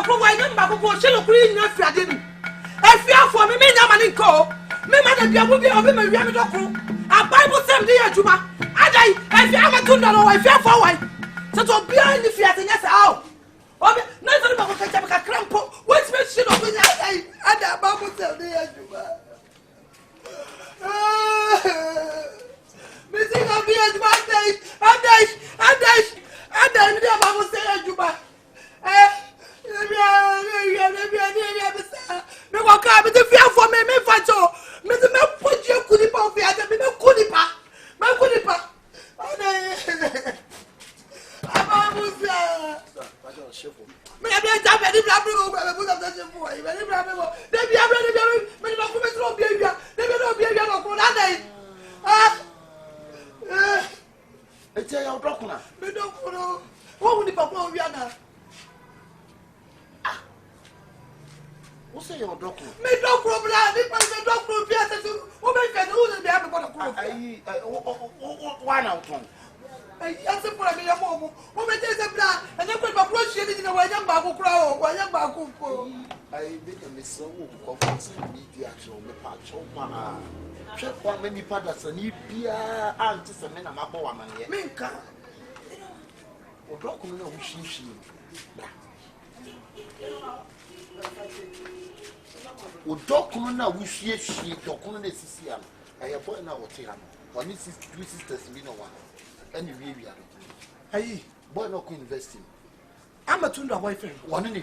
pro why no ba ko she no kuri nya fiade ni efia for me nya mani ko me ma na bia mo bia obi ma wia me dokro a bible say me ya juma adai efia ma Tundra no efia for why so to bia ni fiade nya say aw obi no so ba ko ka ka krampo wait me she no be nya ada bible say me ya juma me say ga bia juma adai ni ba mo say ya juma me go ka me fear for me facho me me put you kuni pa fear me kuni pa aba musa me ya be ta be di bla bla me put up that shefo me di bla me go de bia me no ku me tro bia de be no bia no ko na dai eti ya odokuna me dokuna wo ni papa o bia na who say your doctor? Me no problem. If I say doctor, be at the who make it who they have got a problem. One out on. I answer for me, your mom. Who may take the blood and then put my blood shading in a way, young Baku crow, or young Baku. I make a miss of conference media show me patch on. Check one many paddles and you be antis and men a map woman. Minka. Or doctor, no, she. O dokunu na wuhie hie dokunu na sisi am aye boy na wote am oni two sisters bi no wa ani wie no ayi boy no ko university I'm a Tundra boyfriend one na wie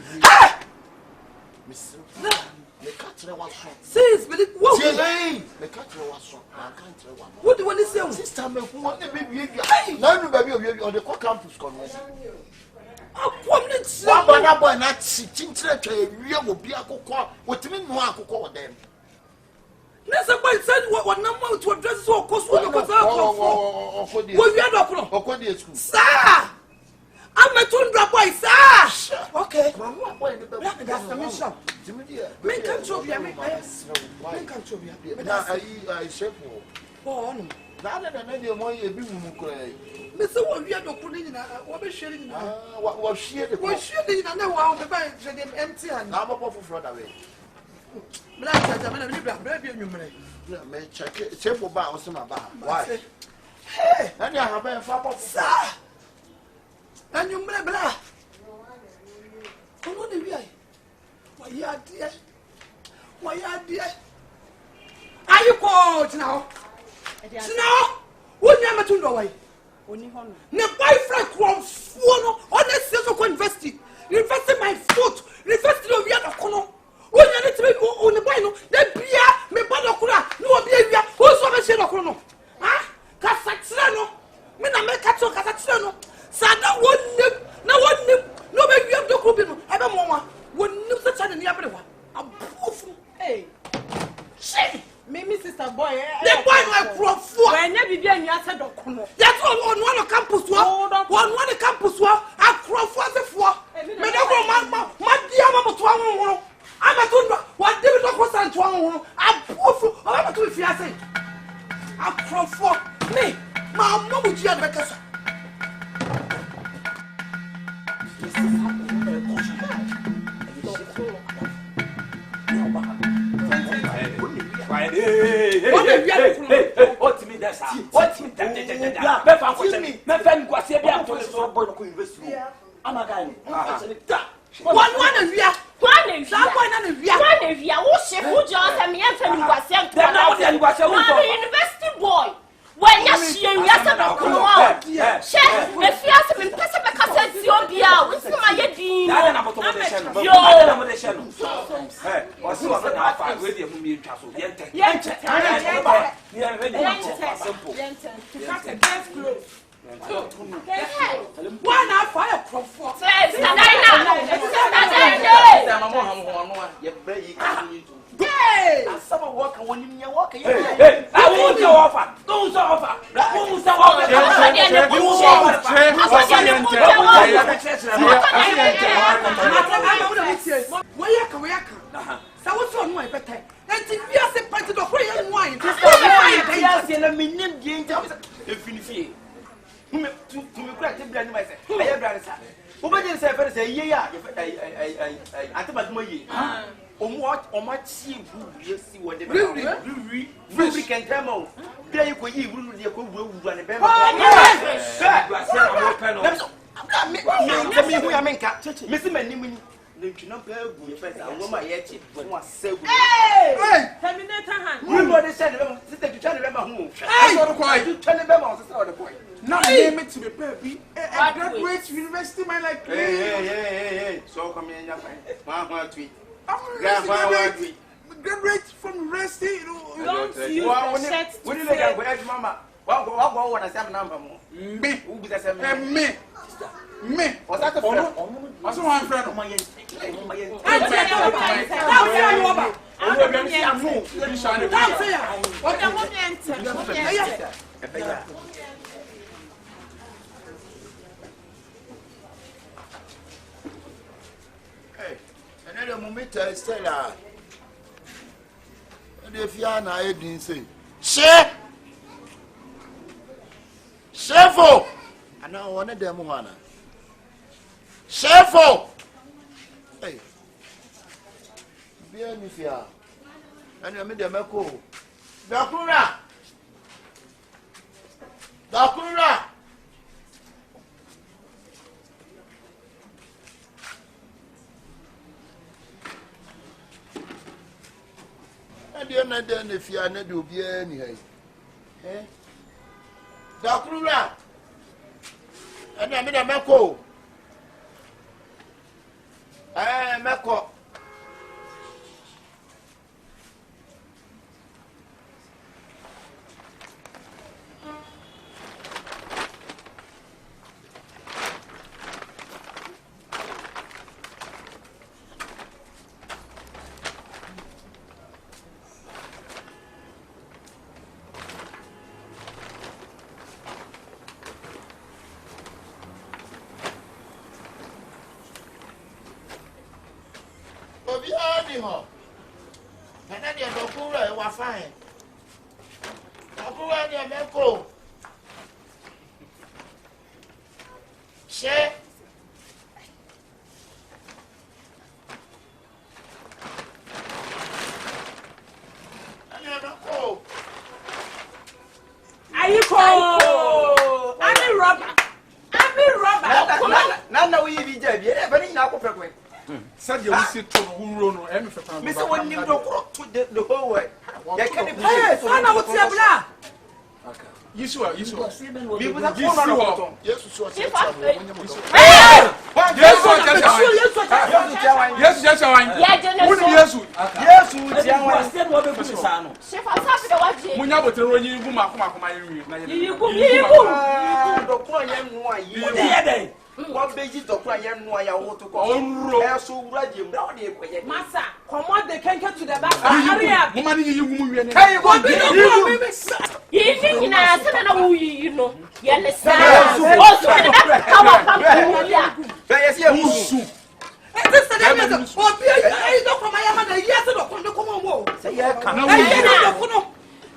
miss no me ka tere wa so sis believe what me ka tere wa so na ka tere wa what do you want to say sister me ko na be wie na nu ba bi o de ko campus ko no One boy not chinchilla to a real will be a cocoa. What do you mean, no cocoa with them? Nessa boy said what number to address so cost what we are not or school. Sir, I'm a Tundra boy, sir. Okay, that's the mission. Men come to me, men come to me. Now I say for rather than any more a big Mr. What we are not putting in what we're sharing. What was she? We're sharing and now I'll be buying empty and I'm a powerful fraud away. But May check it. Simple bow, some about. Why? Hey, and you have a far sir. And you may blah. Come on, the why, yeah, dear. Why, yeah, dear. Are you called now? Now, what you am to know why? Ne boyfriend from Funo, honest social investing. Investing my foot, investing on the other corner. When you need to be on the boy, then beer, me banokura, no beer, who's on the shade of chrono? Ah, Casatrano, Mina Mecato Casatrano, Sada one, no baby of the Cubino, ever more, wouldn't know such an everyone. A proof, hey, shame. Mimi sister boy, the boy like from four. I never be any answer to come. That's one campus one campus I cross for the four. Me no go my dear mama to I'm a Tundra. What David was and to I proof I'm to fiancé. I cross for me. My mom would hear the What me that? What me that? My friend was here. I'm a guy. One of you. One of you. Who just a mere family was sent to a university boy. When you're seeing yourself, Chef, if you have been Pacific Cassette, you'll be out with my head. One I fire from four. Hey! Someone walk when you walk. Hey! I won't offer. Don't offer. say yeah, I think my money. Omachi you see what they really can tell. There you could eat you could run a bed. Missing my name. You know, your friends are woman yet. Hey! Terminator hand. You said, sister, to tell them who. I don't quite you tell them on the point. Not name it to be baby. I graduate university, man, like hey. So come in, your friend. Mama, tweet. Graduate from university, you know. Don't use the shirt. What do you like, Mama? What I say, number more. Me, who be the same? Me. What's that? What's my friend? Hey, another moment I said, if you are not, I didn't say, Chef! Chefo! I know one of them, Moana. Chefo! Hey, be a mifia. And you made a meko. Dakura! Dakura! And you're not done if you are not to be any. Eh? Dakura! And I made a meko. Meko. And then you go cool, you are fine. Go ahead and go. Share. And you go. Are you cool? I'm a robber. Now we be dead. Yeah, but now go for said you sit to who run and Mr. When you go to the whole way. Hey, son of what's your blood? You saw. We will have one. Yes, so Yes, what basis of crying? Why I want to go so ready. Massa, come on, they can't get to the back. Hurry up. Hey, you know. You understand?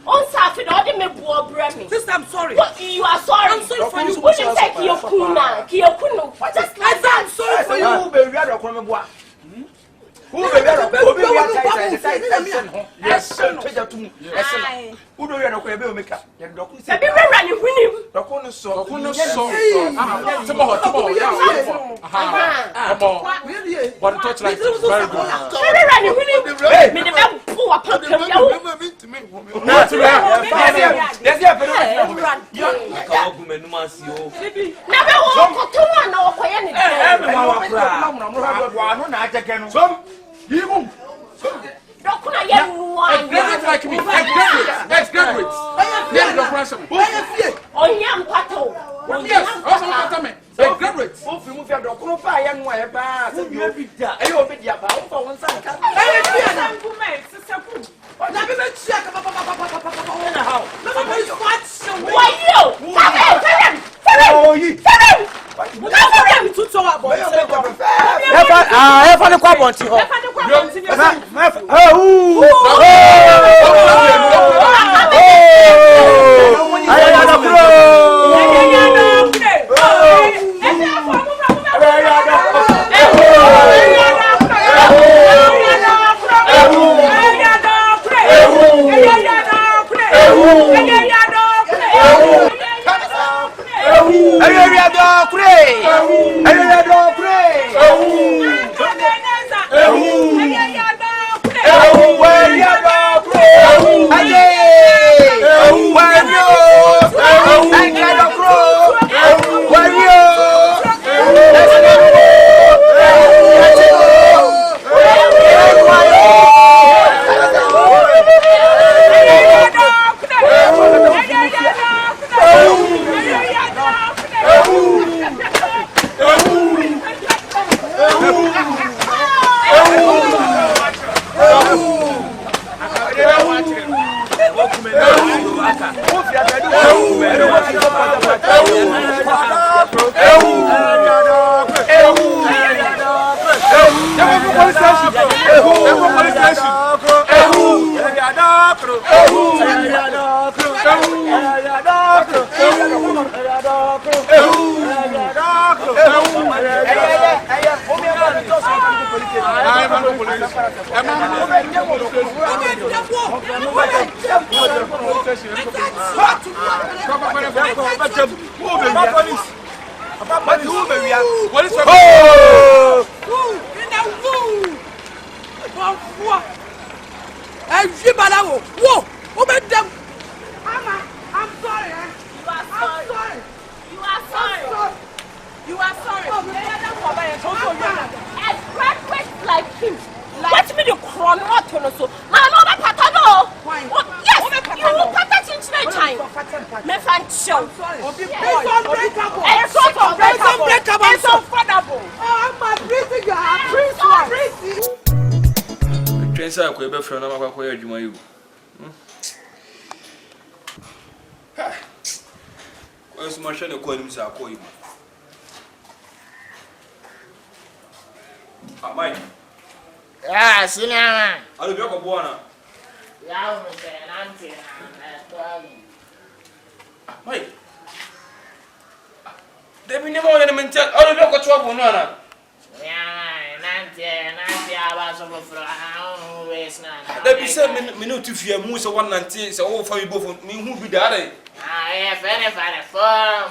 Also, Sister, I'm sorry. You are sorry. I'm sorry for you. What you take Kyekyeku? I'm sorry for you. Who be better? Who be better? Yes, who do you know? Who make up? You're talking. Be running with him. Talking so. But the touch like very good. Be running with him. Me the poor papa. Graduate like me. Graduate. Yes, also me. Graduate. You are sorry. A graduate like him. Let me do chrono so. Mama, Patano. Yes, you will protect in time. Me fan show. It's unbreakable. I'm breathing. Prince, I could be from Namaka. You. Where's my channel calling me? I call you. Mike. Yeah, cinema. I'll be a Buana. Yeah, Mike. There be never any mental. I'll be a trouble. Nana. Yeah, Nancy, I was over for a waste now. There be 7 minutes if you are Musa 190, so all for you both me who be the other. I have any form.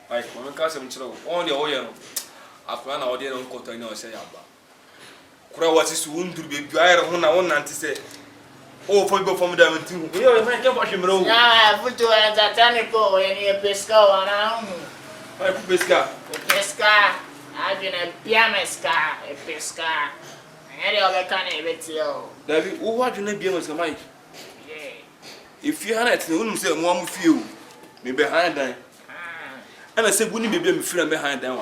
Mike, when I cast him to on the oil. I plan out there on Cotonou, say, Kura was his wound to be dry on 190 say. Oh, for you from them too. We are making for him. Yeah, I put to a Titanico in your Pisco around. My Pisca. Pisca, I've been a pianesca, a Pisca. Any other kind of it, yo. David, who watch you be on Mike? If you had it, you wouldn't say one with you. Me behind them. And I said, wouldn't be friend behind them.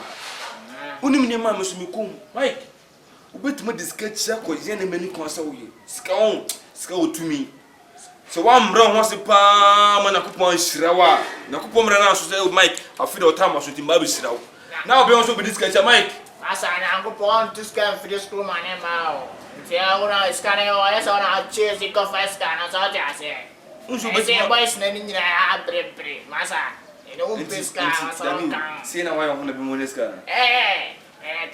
Wouldn't your mamma must be cool, Mike? Wait, my sketch because any many console you. Scout to me. So one brown was a palm and a coupon shirawa. Nakupon ran so Mike, I feel time was with him, Baby Shiraw. Now be also with this sketch, Mike. As I go on to scan for this school, my name out. Tiago is scanning or else on our chairs, you go first scan as I say. I say, boys, naming I have three, Massa. You know, this guy, see now I want to be Monisca. Eh,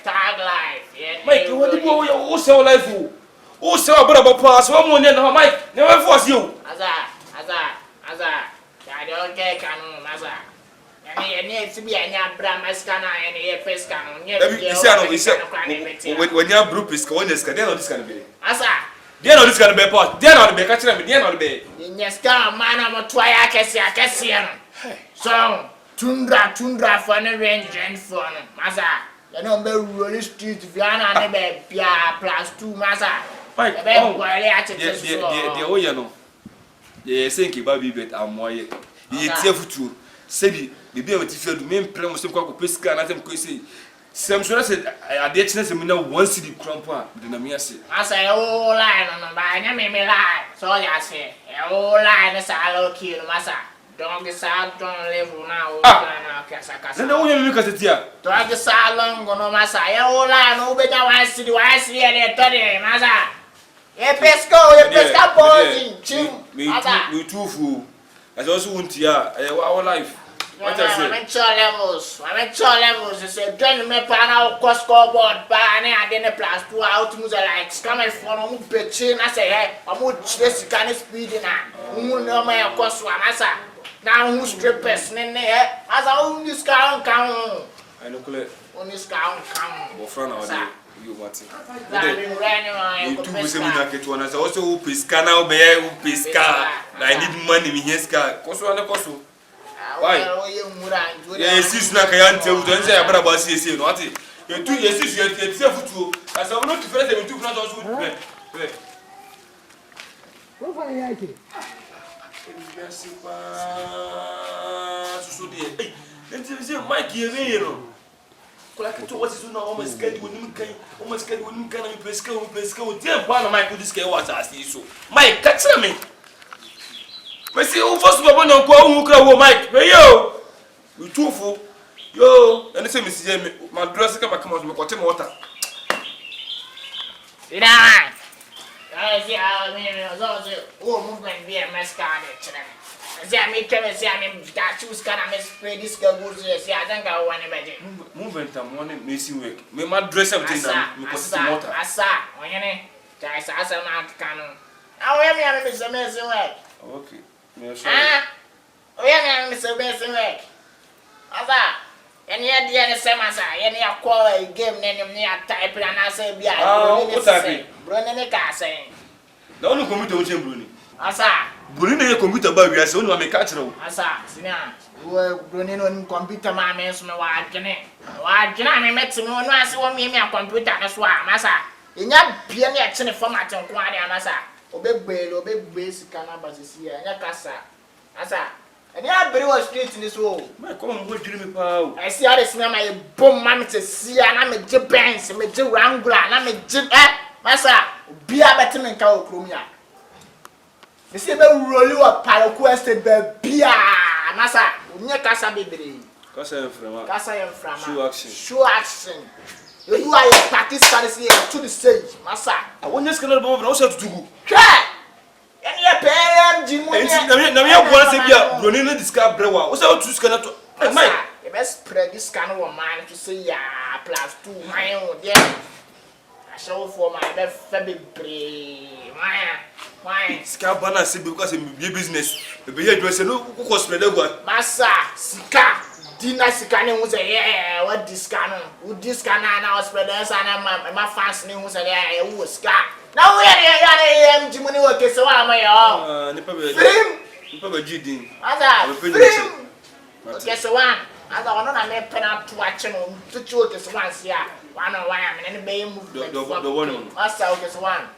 tag life. Mike, you want to go your so life? Oh, so about pass 1 million, Mike, never force you. Aza. I don't get canon, Massa. And he needs to be a Brahma scanner and a face cannon. When you have group is going to scan, this can be. Asa, they're not this going to be part. They're not be catching them, they're not be. In your scar, man, I'm a Kyekyeku. So, Tundra for the range and fun, Massa. You know, be really street, Viana, and a Pia +2, Massa. Mike, the oh, you know. Yes, thank you, Baby, but I'm why you tell you. Say, the beer with you, the main plan was to go to Pisca, and I think we say. Some sort of said, I did not one city crumpa, the Namiasi. I say, oh, line on the line, make me lie. So I say, oh, line is a low key, Massa. Don't get sad, don't live now. Then the only look at it here. Don't get sad long, no Massa. Oh, line, no better one city, I see any 30, Massa. A pesco, boy, me too fool. As also want here, our life. What I say? I'm at your levels. It's a gentleman panel, cost scoreboard, banner, and then a +2 out moves like coming from a bitchin. I say, hey, I'm with this kind of speed in that. Who know my cost one, Massa. Now who's strippers in there? As I own this count. I know, Colette. On this count. Well, friend, you want it. You two was a one as also Pisca now, bear Pisca. I need money in his car. Coso and a coso. Why? Yes, it's not a young tell you, don't say about CC, not it. You 2 years, you get yourself to as I'm not to first, and 2 not also. What are you like? So dear. Then Mike, you what is now almost scared when you can almost get when you can pesco, dear one of my good scale was asking you so. Mike, catch me. But see, who first of all, no call Mike, hey yo, you too full. Yo, and the same is my dress come out, water. I I see how I mean, movement be a mascot. See, I make them say, I mean, that you can spray this girl goes here. See, I think I want to imagine. Movement, I'm wanting missing work. May my dress everything because it's water. I saw, when you know, that's as a man canon. How am I, Mr. Mason work? Okay. Oh, yeah, Mr. Mason work. Asa, and yet the other same as I, any a game, name near type, and I say, be a Brunning saying. The only computer which Bruni. Asa, Bruni, a computer bug, we are so no, I'm a catcher. Asa, Sina, who are running on computer, my man's no white journey. Why, Jenna, met some one once on me a computer as well, Massa. In your piano, actually, format on Quania, Massa. Obey basic cannabis here, and your casa. Asa. And yeah, very well street in this world. My common would dream about. I see how they smell my bomb mammy to see, and I'm a jib bands, and a jib wrangler, and I'm a jib, Massa, be a better than cow crumia. You see, they roll you up, paraquested, beer, Massa, near Casa Baby. Casa from Show action. You are a participant here to the stage, Massa. I want this kind of also to do. And your parent, Jim, now want to say, running in this car, Brewer. What's our two scanner to my? You best spread this kind of man to say, yeah, plus 2 my own, yeah. I show for my best February. Why? Scabana said because it be business. The behavior dress no who spread over. Massa, Sika, dinner Sikani was a yeah, what this canon? Would this canon now spread us and my fans name was a yeah, who was Ska. Now we are Jimmy working so am I? Nipper Jidin. Okay, so one. As I want to make pen up to watch him to choke this once here. One on one, and then they move the one. Master, okay, so one.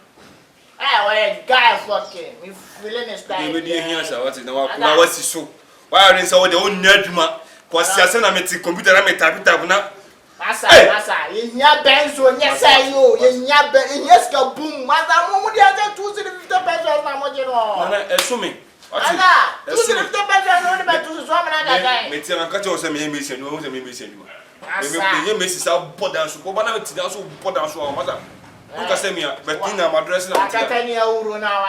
Hey, guy fucking. We feeling this time. You hear what is now? What's so? Why are they so the own nerdma? Because I send a computer, I'm a type now. Massa, in your bench, when you say you, in your bench, in your boom, Mother, what would you have to the 50 pesos? I'm not going to assuming. Anna, to the 50 pesos, but to the woman at that time. It's a catch or some mission, no, the mission. Maybe Mrs. I'll down, so one of it also put down to our mother. Look at me, but I'm addressing a 10 year old now,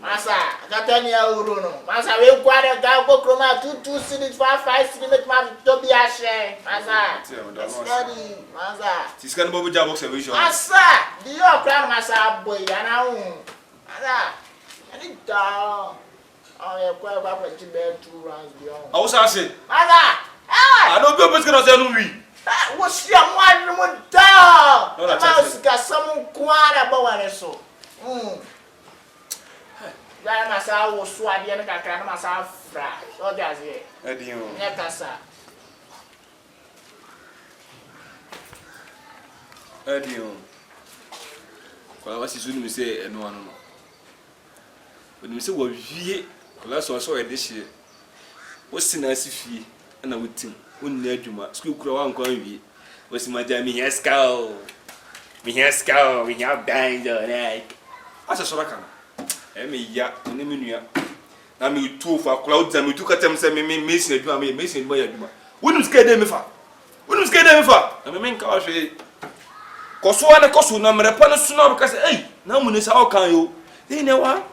Massa, I 10 year old. Massa, we've got a Gabo Chroma 2 cities, 5 cities, to be a shame. Massa, study, Massa. She's going to be job observation. Massa, do you crown Massa boy? And I Massa, I need down. I am quite about to bear 2 rounds beyond. I was asking, Massa, I don't know what's going to say, Louis. What's your one down? The mouse got some quite about it. So, I myself was swag and I can myself fry. So that's it. Necassa. Adieu. Well, what is when we say and one. When we say what we last one saw this year. What's the nice fee? And I would think. School crow and coin was my jammy has cow. We have dined on egg. As a sort of Emmy, ya, and Emilia. Now, me too for clouds and we took at them, say, me missing a drum, missing by a drum. Wouldn't scare them if I wouldn't scare them if I am a main car. Coswana Cosu number upon a snow because, hey, no one is how can you? They know what?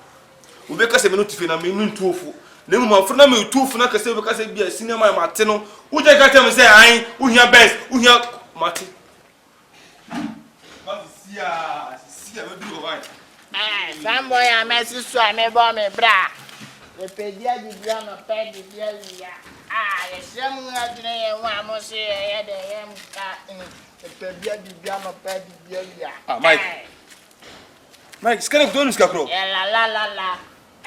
We make us a minute to mean tofu. No more for me too for not say because it be a cinema Martino. Who they got them say, I, who here best, who here Martin. See, I will do right. Some boy, I message so I may bomb a bra. The pedia di drama pay the dear. The same way one must say, I am the pedia di drama pay the dear. Mike, scan of Donus Capro. La.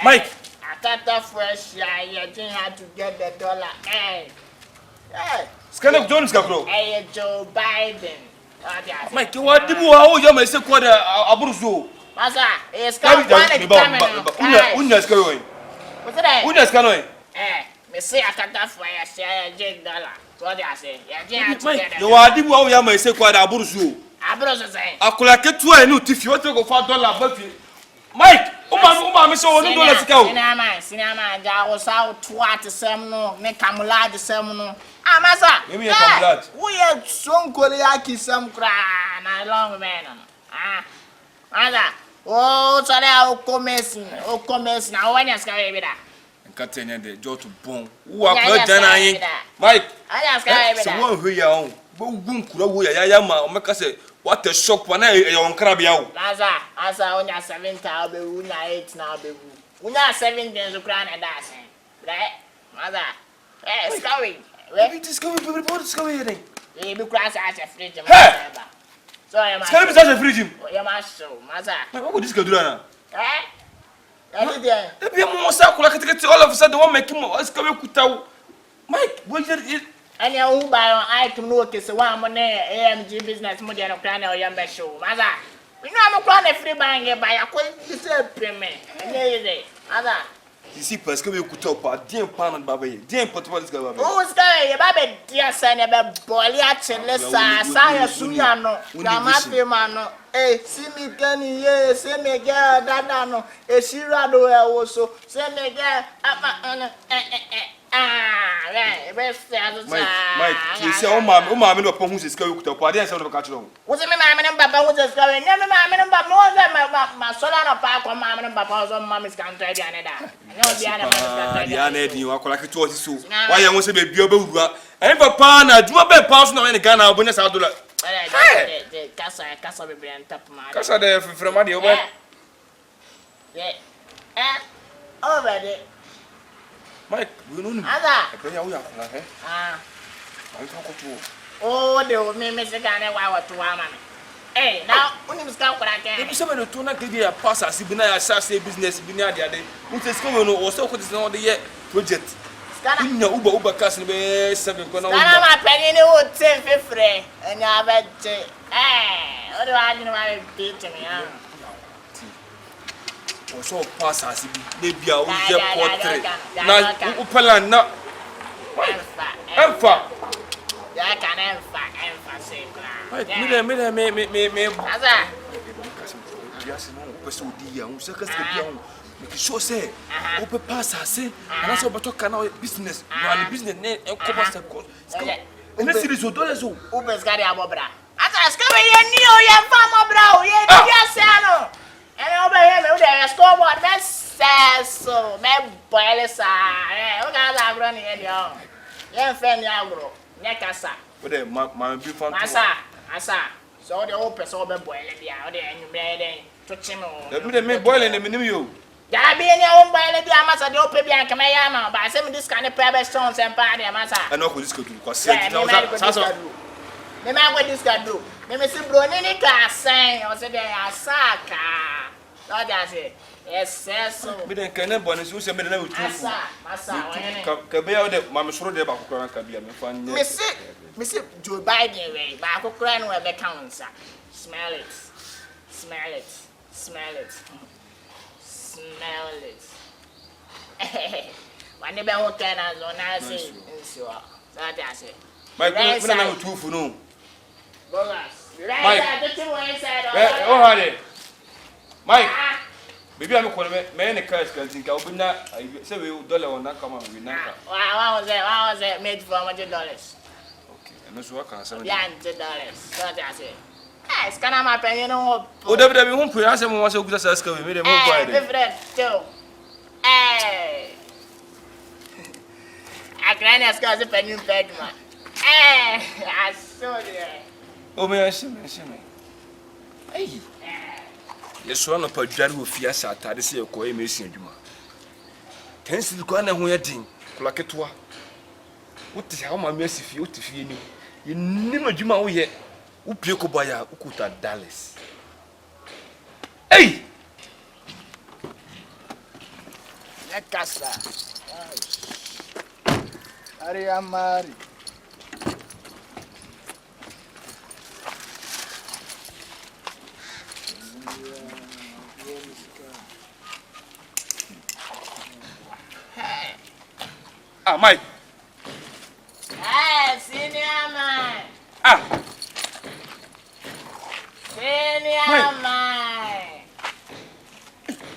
Mike. I thought that fresh, you didn't have to get the dollar. Hey, scan of Donus Capro. Hey, Joe Biden. Mike, what do you may say quite a bruzo? Massa, it's coming. Undas going. What's that? Undas going. Me say I can't afford a $1 What do I say? You are the one you may say quite a bruzo. A bruzo say. I could like it to a new if you want to go for $1 buffy. Mike, Uma, so no dollars go. Cinema, I was out to some no, make Camula the Semono. Massa, maybe a Camula. We had some Koliaki, some cry, and I long man. Mother, Oh, sorry, I'll commence now. When you're scared, that. Katanya de Joto Bon. Who are Dana? Mike, I just got someone who you are. Boom, Kura, Maka say, what a shock when I on Crabia. Asa, when you're 7, I'll be 8 now. When you're 7 days of crown and dancing. Right? Mother. Eh, scurry. Where is discovery? You be cross as a fridge. So I am such a fridge. You must show, Mother. What would this go do? Eh? Everything. The people more circle like all of a sudden won't make him Akabenezer. Mike, what is it? And you who buy on item notice one money AMG business model of plan or young show. Mother. We know I'm a plan a free bang by a quick payment. And there you say, Mother. You see, Akabenezer top, dear pan and baby, dear Portugal. Who's going? Baby, dear son, a boy, Saya Suyano, Yamati Mano. Eh, see me, Kenny, yes, see me, girl, Dadano, a Shirado also, send me, girl, Mike, you say, oh, mamma, no, who's is going to party and sort of catch on. What's my mamma and papa was going? Never mamma and papa more than my Solana Park or mamma and papa's on mommy's country, Canada. Diana, you are like it was so. Why I want to be Bioba and Papa, do a bad pass now in the Ghana, bonus out. The Casa will be on top of my Casa there from Madio. Yeah. Already. Mike, we know. Oh, they will make Mr. Ghana while to Wamma. Hey, now, when you scout what I can. If somebody to not give you a pass as Sibina Assassin business, Bina the other day, which is coming also because it's not the yet project. In the Uber castle, 7 corner. I'm a penny would say 50, and you have it. Eh, what do I know? I beat me. Also, pass as maybe a portrait. Now, Upalan, not Alpha. I can emphasize. So say, open pass as say, and that's what talk now business. Run business name and cover some cost. And this is what dollars. Uber's got a bobra. As coming in near your farmer brow, yes, and over here, there is scoreboard. That says so. My boy, sir. What are running in your young friend? Yagro, Nekasa. But my beautiful Asa. So the open so be boiling there, and you made to chimo. The men boiling the minimum. Ya be any own boiling the amasa, the open bian Kamayama, but I send this kind of private stones and party, Amasa. I know who this could do because the man what this can do. Let me see Bronini class saying, or say they are Saka. Not just it. Yes, so. We didn't can bonus who said, Massa, Kabea, the Mamma Shore de Bakuran Kabia, Miss Joe Biden way, Baku Cran where the council. Smell it. When the bell can as on I say, that's it. My grandson, 2 for no. Mike, maybe I'm calling man a curse because I say we $1 on that come on. Why was it made for $100? Okay, and that's what I can say. $100. So that's it. It's kind of my opinion. Oh, WWE won't put us and was so good as us. We made a more quiet. Hey, I can't ask us if I knew bad man. Hey, I saw it. Oh, may I see me? Hey, yes, one of a jar who fears at I see a coy missing you. Tends to go on and wear ding, Claketua. What is how my mercy feel to feel you? You never do my yet. Upioko Baya, Ukuta Dallas. Hey! Casa. Ariamari. Ah, Mike. Hey, senior man. Ah. Senior man.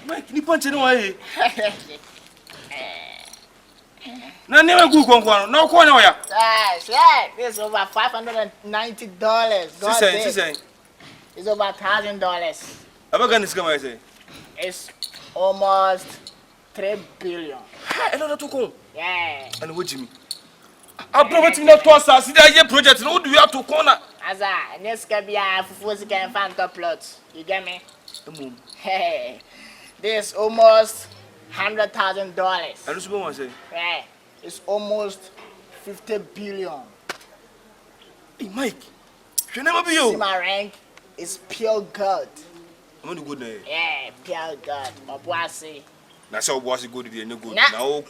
Mike, you punch anyway. No, never go on. No corner. That's right. It's over $590. She's saying. It's over $1,000. Abaga is come I say. It's almost 3 billion. Another to come. Yeah. And what Jimmy? I promise not to us. See that project. No, do you have to corner? Asa, this can be a fufu can find top plot. You get me? Hey, this almost $100,000. And what say? Yeah, it's almost 50 billion. Hey, Mike, you never be you. See my rank is pure gold. I'm going to go there. Yeah, pure gold. My boy say. That's how bossy good there, no good. Nah. Now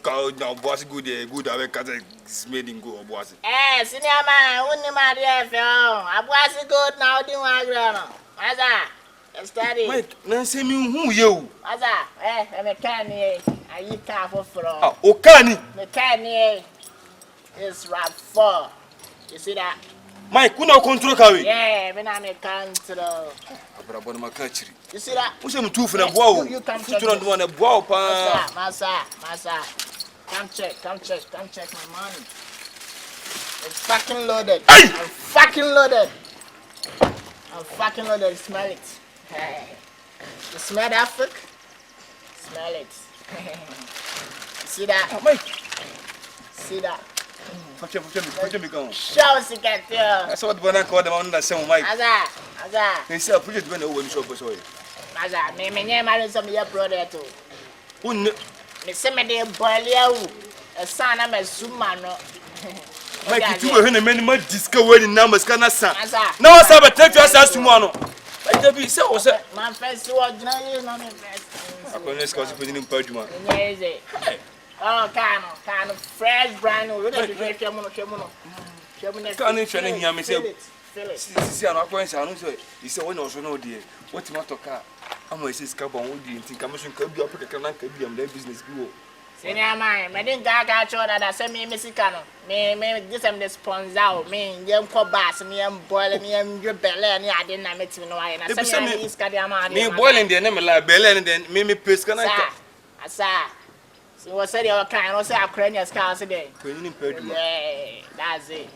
bossy good there, good. I can't it's made in go, bossy. Eh, senior man, only my dear film. I boy say good now, do my grandma. Asa, study. Mike, now say me who you? Asa, I'm a canny. I eat car for fraud. Ah, Okani. The canny is rap 4. You see that? Mike, who now control carry? Yeah, when I'm a control. But my country. You see that? Who's him two for the wow? You come Put check on the one a wow, pa. Massa. Come check my money. It's fucking loaded. Hey! I'm fucking loaded. Smell it. Hey. You smell that fuck? Smell it. You see that? Oh, Mike. See that? Put me going. Show us you can tell. That's what when I call them on that same Mike. Aza. They say, put it when the woman shop was away. Aza, me marry some of your brother too. Who Me say me dey boil you. A son am a sumano. Mike, you were in a minimum discovery in numbers, can I say? No, I saw a take us as tomorrow. Like the be so, sir. my first was not my first. I'm going to scout putting in Pajuma. Yes, oh, kind of fresh brand new. Look at the great Kemono. Can't you train him? Feel it. See, I'm not going to answer. He said, when also no dear. What's my talker? I'm going to say, Scabon, would you think commission could be up at the canal, could be on their business go. Senior man, I didn't got that I sent me Mexicano. Me, this am the sponsor. Me, young cobas, me, and boiling me, and your belly, and I didn't meet me no way. I sent me this Cadiamani. Me boiling the name like Belen and then me piss can I? Asa. So what said your kind? What's our cranius cars today? Yeah, that's it.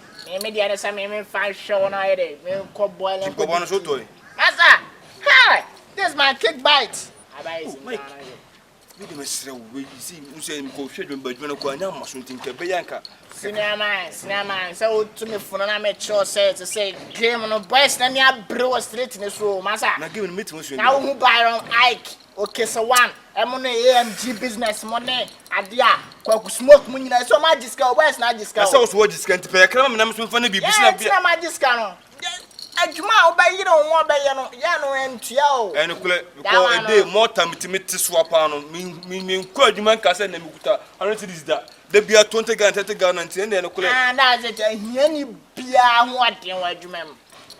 Me, the other time, me, 5 show on a day. Me, co boiling. Go on a show toy. Asa. Hi, this is my kick bite. I buy it. You see, you say, go shade when Bergman or Quanam, something Cabayanca. Senior man, so to me for an amateur said to say, game on a breast and your brew straight in this room, Massa. Now give me to Now who buy on Ike, okay, so one, I'm on AMG business money, idea, smoke money, so my discount, where's not discount? That's what discount to pay. Come on, I'm so funny, be business. Yeah, my discount. Ajuma obey you don't want by no MTO. And a day more time to meet to swap on me, quite you man can send them. I don't see this that. They be a 20 gun, 30 gun, and then and that's it. Any beer, what you want, you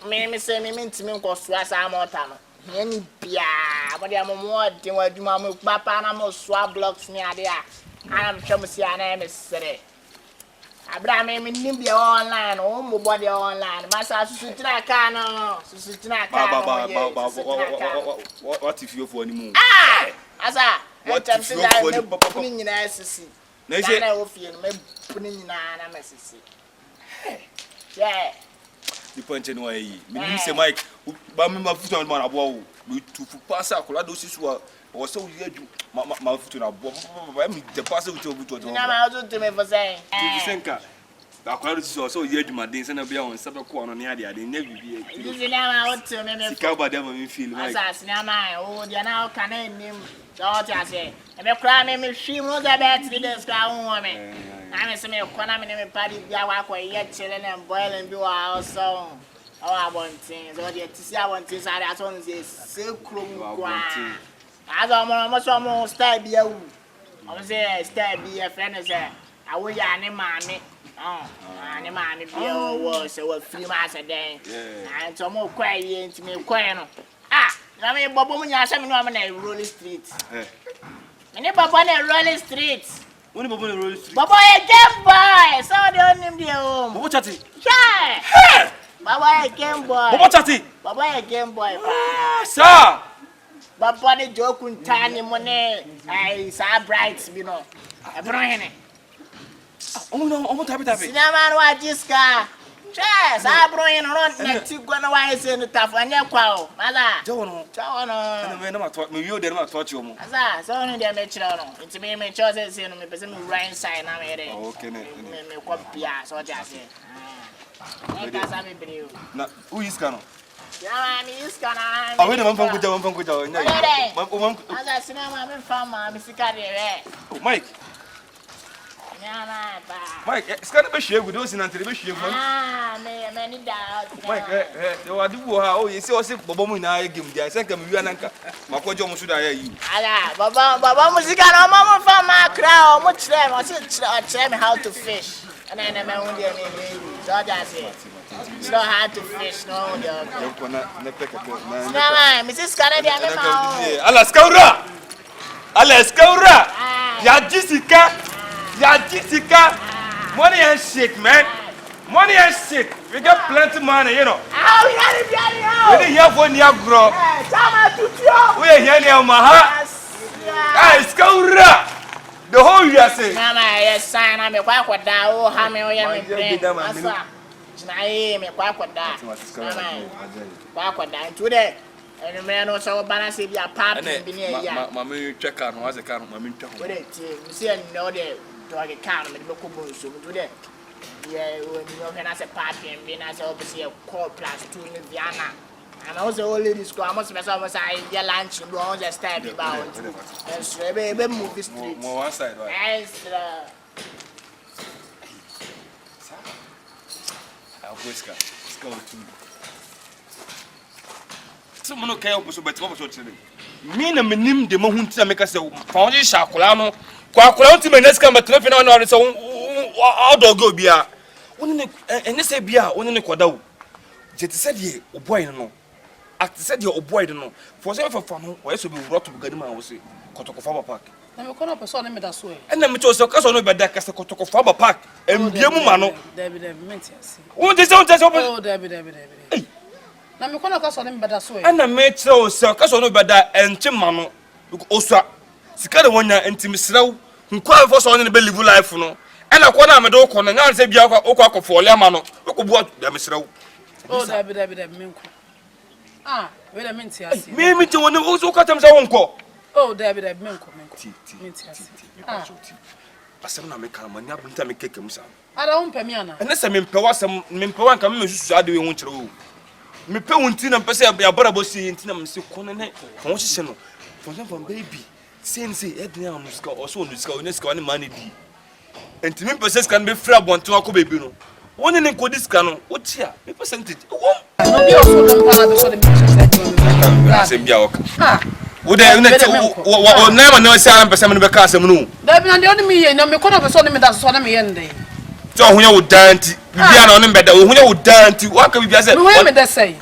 me say me mean to me, because was a more time. Any beer, but I'm more than what you mamma, papa, and I'm swap blocks near there. I'm sure my name is City. Abraham me nimbia online o mo body online masa susutina ka no what if you for any move asa what if you for any puni nyina sisi na say na wo fie no me puni nyina na mesisi yeah the point anyway me say Mike ba me ma futu on abo wo me tu fu pass akola do sisu o so you do ma futu na abo ba me the pass with obu to na ma do to me for saying you senka akola do sisu so you do ma den say na bia won sabe ko no ne ade ade na bibi you see na ma what to me ka ba dem me feel Mike asa na ma o dia na o kana nim so ti ase e me kra me hwim no da bet 3 days ka ho me na me se me kona me me party bia wa kwa ye chile na boiling bi wa also oh abontin so dey tisi abontin sare aso no se krom kwa azo mo style bi awu o se style bi e friend say awo ya ne maame ne maame bi o wo se wo free ma se den and so mo kwa ye ntimi kwa no na me bobo mu nya asem no na roll street me bobo na roll street woni bobo na roll street bobo e game boy so dey onim dey home bobo chati yeah Baba game boy. Bobo chati. Baba game boy. Sir. Baba ne joke ntani mo ne ai sa bright bi no. E bro hene. Omo tabi. Sinama no ajiska. Yes, I brought in on next you gonna why is in the tough and your quo. Mother, Jono. and I never taught me you did not taught you. as so only their mature. It's me, my choices in me, but some rain sign. I'm here. Okay, me copy, so just say. Now, who is Cano? Yeah, I'm used to it. I wait a month from Kuja. As I see now, I'm in farm, Mr. Carrier. Mike. Mike, it's going to be shared with those in television. Many doubts. Mike, you are the one. You see, I said, Bobo, I give you. I think I'm you and Anka. My coach almost should I you. Baba, Musicano, Mamma, farm, my crowd, much them. I said, how to fish. And then I'm only a baby. So that's it. It's not hard to fish, no. Mrs. Canadian. Alaskaura! Ya Jessica! Money and shit, man. Money and shit. We got plenty of money, you know. We didn't have one year grow. We are here near Maha. Alaskaura! The whole year say. Mama, yes, sign. I'm a quack with that. Oh, how many are you? Me quack with that. Quack with that. Today. And the man also balance if you are part of Mammy check out was a car. Mammy check. You see, I know the dog account with the book so today. Yeah, when you can as a party and being as obviously a call plus 2 in Vienna. And also, ladies go, I must be almost I get lunch and go on the step about. And so, baby, move the street. More one side, right? I'll whisker. Let's go to someone okay, but what was your children? Me and Minim, the Mohun to make us a foundation Shakulano, Quakulano, my next come, but nothing on its own. How do go beer? And they say beer, one in the quadau. Jet said ye, O boy, no. At said your boy, no. For some for fun, why so be brought to Gadima, was it? Kotoko Park. I'm going to person me that way. And then we chose a castle by that castle Kotoko Park. And Biamano. David Mentias. What is all just open? Oh, David. I'm going to castle him by that way. And I made so circus on over that and Chimano. Look, Osa. Sicada one year and Tim Slow, who quite for son in the belly life, no. And I call my dog on and I say, Biaka for Lamano. Look what, Demisro. Oh, David Minko. Ah, wait a minute. Me to one who also cut himself on call. Oh, David Minko. I said, I make a man, I will make himself. I don't pay me, unless I'm in power, some Mimpoan come to do you want to. Me pay one tin and pass a barabo see in Tinam so conne. For example, baby, since Edna Musco or so on the money be. And to me, possess can be frab one to a baby. One in the this canon, what's here? Me percentage. No, you also don't before the mission. Would I never know some person in the castle? There be the only me, and I'm going to person that's on me end day. So when you would dance, you are on him better. When you would dance, what can we just say? What may they say?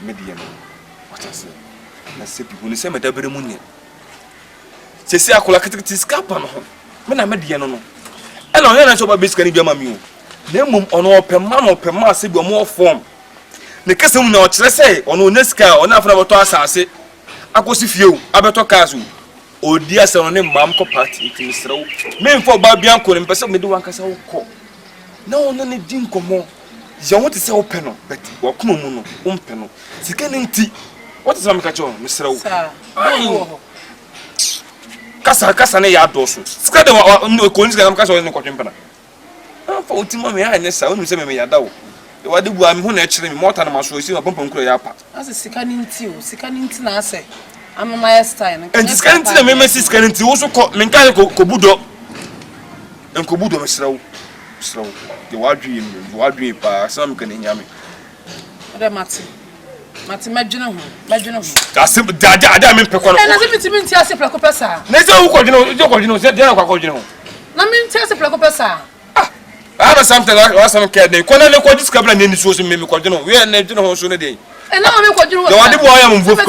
Medium. What I say? Let's say people say, Madame Bermunia. Say, I could like to scalp on him. When I met the no. And I know about this can be a mammy. Then on all per man or per mass, more form. The custom now, let's say, on Unesca or nothing about us. I say, I go see you, Abato Kazu. Oh, dear son, name Mamco Party, Mr. Men for Babianco and Person, me do one castle call. No, no, didn't come more. You want to say open, but what come on, penal. Sickening tea. What is Mamcacho, Mr. Cassane Yadosu. Scather no coincidence, I'm castle in the cotton. For Timmy, I never saw him say me Yadao. What do I mean actually more than my source in a pump and clear apart? As a sickening tea, I say. I'm a master, and this can't the memories can also call Mechanical Kobudo and Kobudo, Mr. So, you are dreaming by some can in Yami. Martin, imagine. That's simple. I mean, Pecon. And as if it's Tiasi Placopessa. Let's go, you know, said they are Cogino. I mean, Tiasi Placopessa. I have something like last time. They couldn't discover and then source in Mimicodino. We are named on Sunday day. And now I'm going to do I am with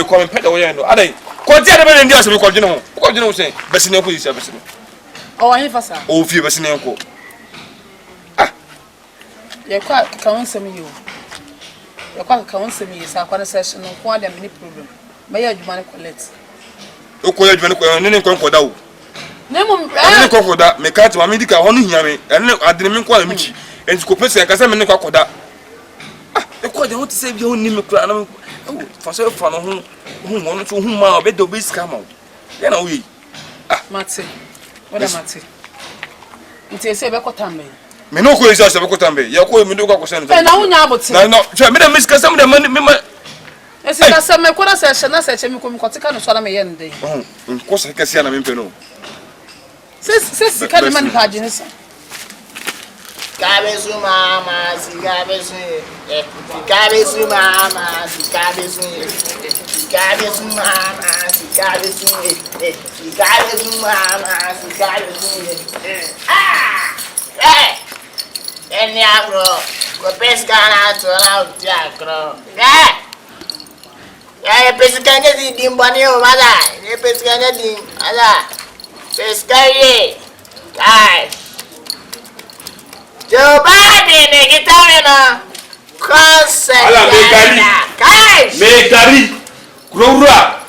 come and pet away. Are they? Quantity in the Asino Cogino. Cogino say, Bassino police service. Oh, I have a son. Oh, few Bassino. Ah, you're quite counsel you. You're quite counsel me, so I quite a session of quite a mini problem. May I do money collect? Oh, college, and then come for that. Nemo, I go that. Me can't mammy dick. I want to hear me. And I didn't call me. And to compare, I can say, me go that. The quite want to say your name. Oh, for so fun, whom wanted to whom I'll bet the base come out. Then we. Matty, what am I? It's a Becotambe. Me no go is just a Becotambe. You're going to go send. And now, no, try me to miss some of the money. As I said, my quarter session, I said, you come to Solomon Day. Oh, of course, I can see an Impeno. Says the kind of man pageants. Cabezu mama, si cabezu, cabezu mama, si cabezu, cabezu mama, si cabezu, cabezu mama, si cabezu. Ah, bro, go pescar to allow Jackro. Pescanya di dimbanio, mother, pescanya di, pescaye, guys. Joe Biden, get out concert. Guys, me Gary, Grora,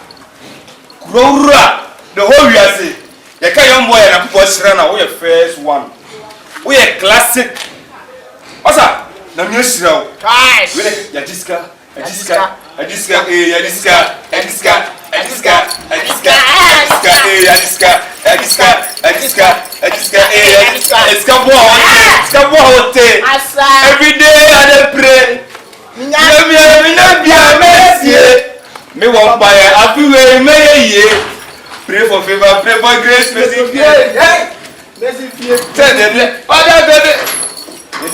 the whole year say, the young boy and a post runner, we are first one. We are classic. What's up? The news now. guys, Yadiska. Every day I pray. Me won't buy a few way. Pray for favor, pray for grace, mercy. Tell them, other baby. I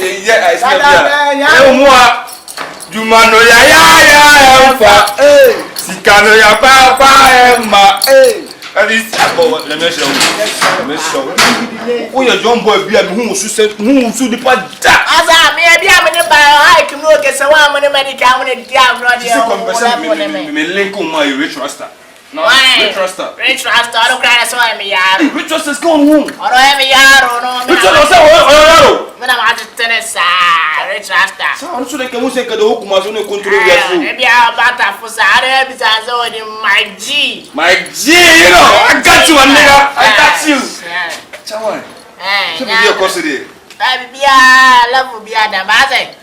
Jumano ya fa sikano ya papa emma and this about let me show who your John boy be and who should the part asa me bia me ne ba ai kimo ke se wa me ne medical me dia brother me link on my rich rasta no rich rasta I don't cry so I me yaro rich rasta is going home oro e me yaro no rich rasta yaro me na ma tenesa rich rasta so I should like say que do kuma so ne control ya so e bia bata fusare bi ta so di my G you know I got you nigga I got you chawan so be your custody bia level bia da baze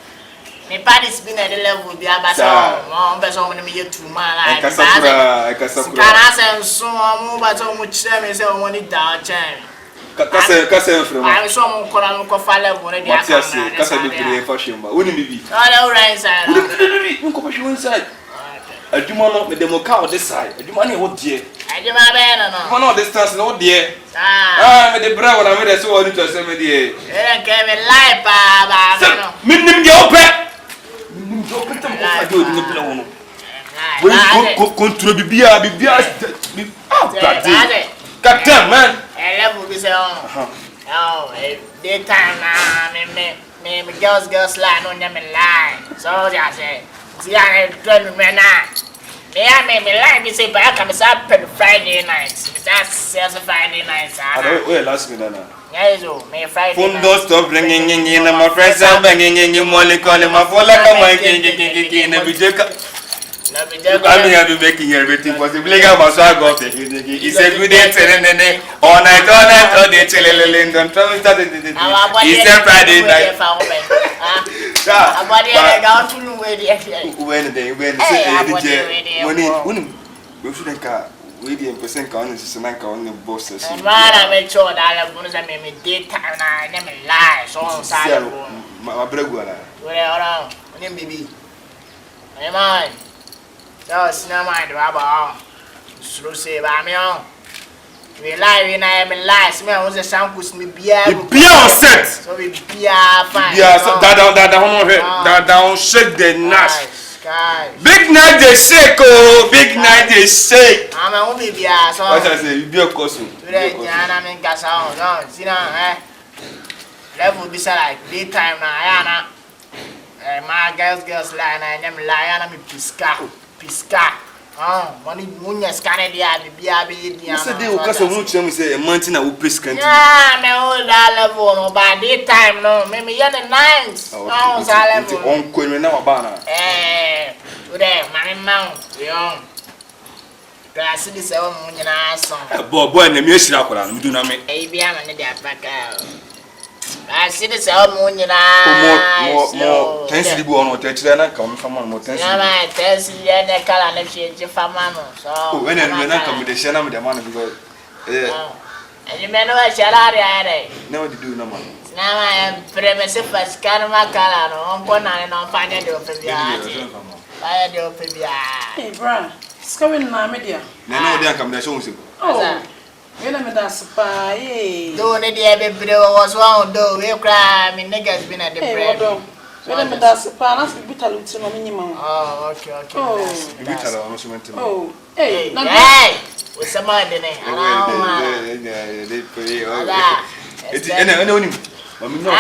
me parties been at the level bia ba so mo be so me too man like kasapura kana sen so mo ba so mo chire me se mo ni da chen kasa frema I so mo kola mo ko fa level ne dia kasa de play fashion ba woni bibi all right inside woni ko fashion inside aduma no me demo ka o this side aduma na e wo die aduma be no aduma no distance no die me de bra wona me de so woni to se me die ke me life ba no minnim de ope minnim de ope tam ko fa do ni pla wono we control bibia Captain man level be say oh daytime na me girls lie no them lie so they say see I don't me na me lie me say ba come say Friday night that's Friday night we last me na yeah so me Friday phone don't stop ringing in my friends are banging in morning calling my phone like I'm na bijeka I'm here to making everything possible. He said, "Good day, Nene. All night, all day, chilling. Don't tell me that." He said, "Friday night." When we should car, we didn't present counters and on the bosses. I make sure that I was a daytime. I never lie. So my brother. Well, baby. Am I? No, it's not my drama. So say, I'm young. We lie, we na me lie. Smell was a sound kus me beer. Beer set. So we beer fine. Yeah, so that down shake the nash. Big night they shake, oh, big night they shake. I'm a only beer. So what I say, you be a costume. Today, Jana mean Casa. No, see now, level be like daytime na. My girls lie, I am lie, and I'm Pisca. Money munya scanner dia be dia. So they will cause a much say a month na Pisca. Yeah, me all that level no by daytime no. Me yan the nights. No, that level. On queen na bana. Today, my mount, young. Class this one nyina so. Boy na me hira akora no do na me. Eh bia ma ne dia paka. I see this one nyina. Mo tensi bu ono te kire na ka me fama mo tensi. Na ma tensi ya ne kala na hwe fama no. So. Oh when na ka me de share na me de man because and me no wa shalari are. Na what do na man. Na ma premise first karma kala no onko na no fanya de ofebia. Fanya de ofebia. Hey bra. Skawin na media. Na no dey am dey show unse. Oh. Yena me da spa eh. Do ne dey bebre was one do we cry me niggas been at the bread. Yena me da spa na se bitalu ti no minima. Oh okay. Oh. Bitalu no so mente. Oh. Hey, na hey. We somebody ne. Ana. Eti ena oni. Mami no.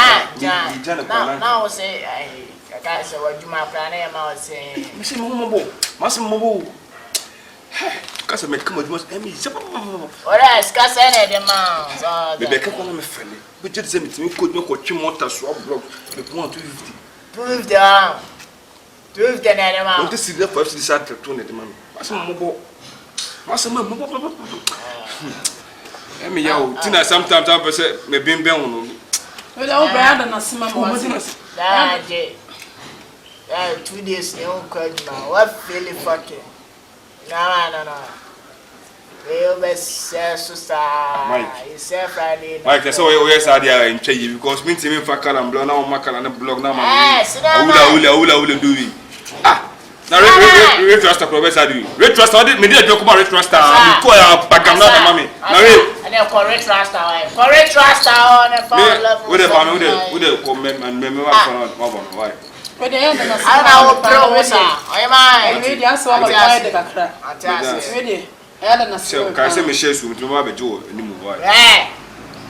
Now we say I can't say what you my plan e ma say. Misi mo bo. Kasa me kama dimo emi sapa. Ora skasa na de man. So. Bebe ka kwana me fele. Be je se mitimi ko dimo ko twi motor so block. Me pon 250. 250 na de man. On te sire for FCD sa to na de man. Masi mo bo. Emi ya o tina sometimes I say me bimbe no. We da o bra da na sima mo. Da je. 2 days ne on kwa juma. What feel fucking. No. We always say so Mike. You say Friday. Mike, so we always are there in Chey because me team for color and blog now makala na blog na man. Ula do we. Na rate trust professor do. Rate trust me dey joke about rate trust me ko ya bagam na mama. Na we. And dey correct trust why. Correct trust on the phone level. We dey come and me wa why. We dey na I na professor. Oy man. We dey aso ba buy de kakra. We dey na so ka se me share su me ma be jo ni mu why.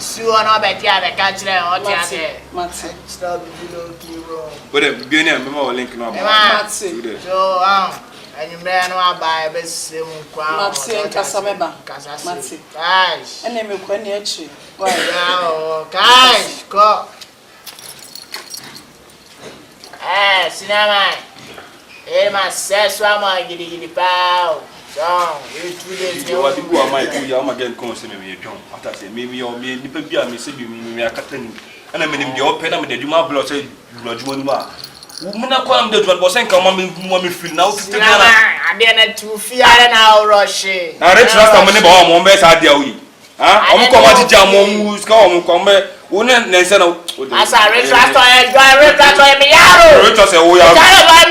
Su ona be dia be ka kire o ti ase. Mati. Stop below kiro. We dey bi ni me ma link na ba. Mati. So and me no aba be se mu kwa. Mati nkasa meba. Mati. Guys. Ene me kwa ni achi. Why? Guys, go. Cinema. Ma sesso ama gidi pau. So, you 2 days. You what do am I do ya am again come say me dwon. After say me ni pa bia me say bi me akata ni. Ana me nim de open na me de dwuma block say dwuma ni ma. Wo na kwa am de dwuma bo say nka me feel now 50 naira. Ade na tu fiare na rush. Na rate trust am ni ba o mo be sa ade awi. O mo ko ma jija mo ska o mo ko me wo ne nse na. Asa rate trust me yaro. Rate trust e wo yaro.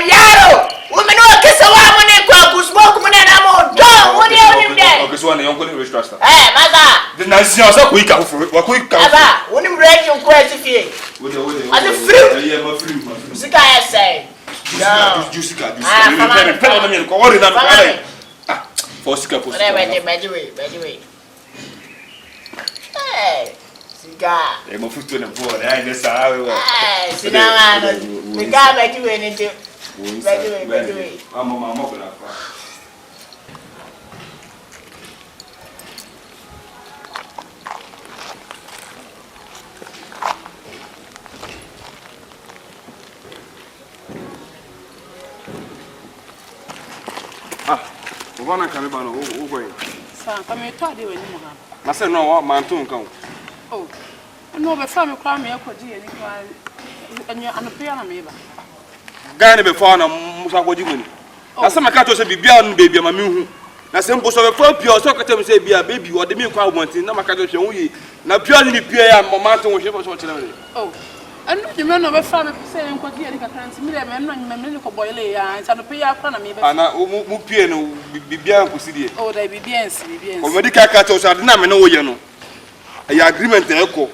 Yaro. Wo me no kese wa mo ne kwa kusmoke mo ne na mo do. Wo de onim de. Okay so na yon ko ni rate trust. Maza. De na si asa ko ika fo. Wa ko ika. Aba, wonim range ko atifie. Wo de. Ade free. Yeah, ma free. Sika ya say. Jusika. Pela na me ko ori na ko for sika post. By Hey, Sika. E mo futu na board, ai nessa awe. Sina mano. Sika beti we ni te. Beti we. Mama ko na fa. Wana kaniba no ugo yin. Sa kame to ade wani mu ha. Na se no wa mantu nkan. Oh. No be fa me kwa me akodi ani kwa anyo anope na me ba. Gane be fa na musa kwaji mu ni. Na se maka to se bibia no baby ma me hu. Na se mpo so be fa pio so kata me se bia baby o de me kwa wontin na maka to hwe hu yi. Na pio ni pio ya mantu wo hwe so kire me. Oh. Anu de me no be fa me se nkodi ani kakranti mi de me no me ni ko boile ya nta no pe ya kwa na me be. Ana mu pie no bibia nkosi die. Oh, da bibia O me di kaka to so ade na me no wo ye no. Ya agreement e ko.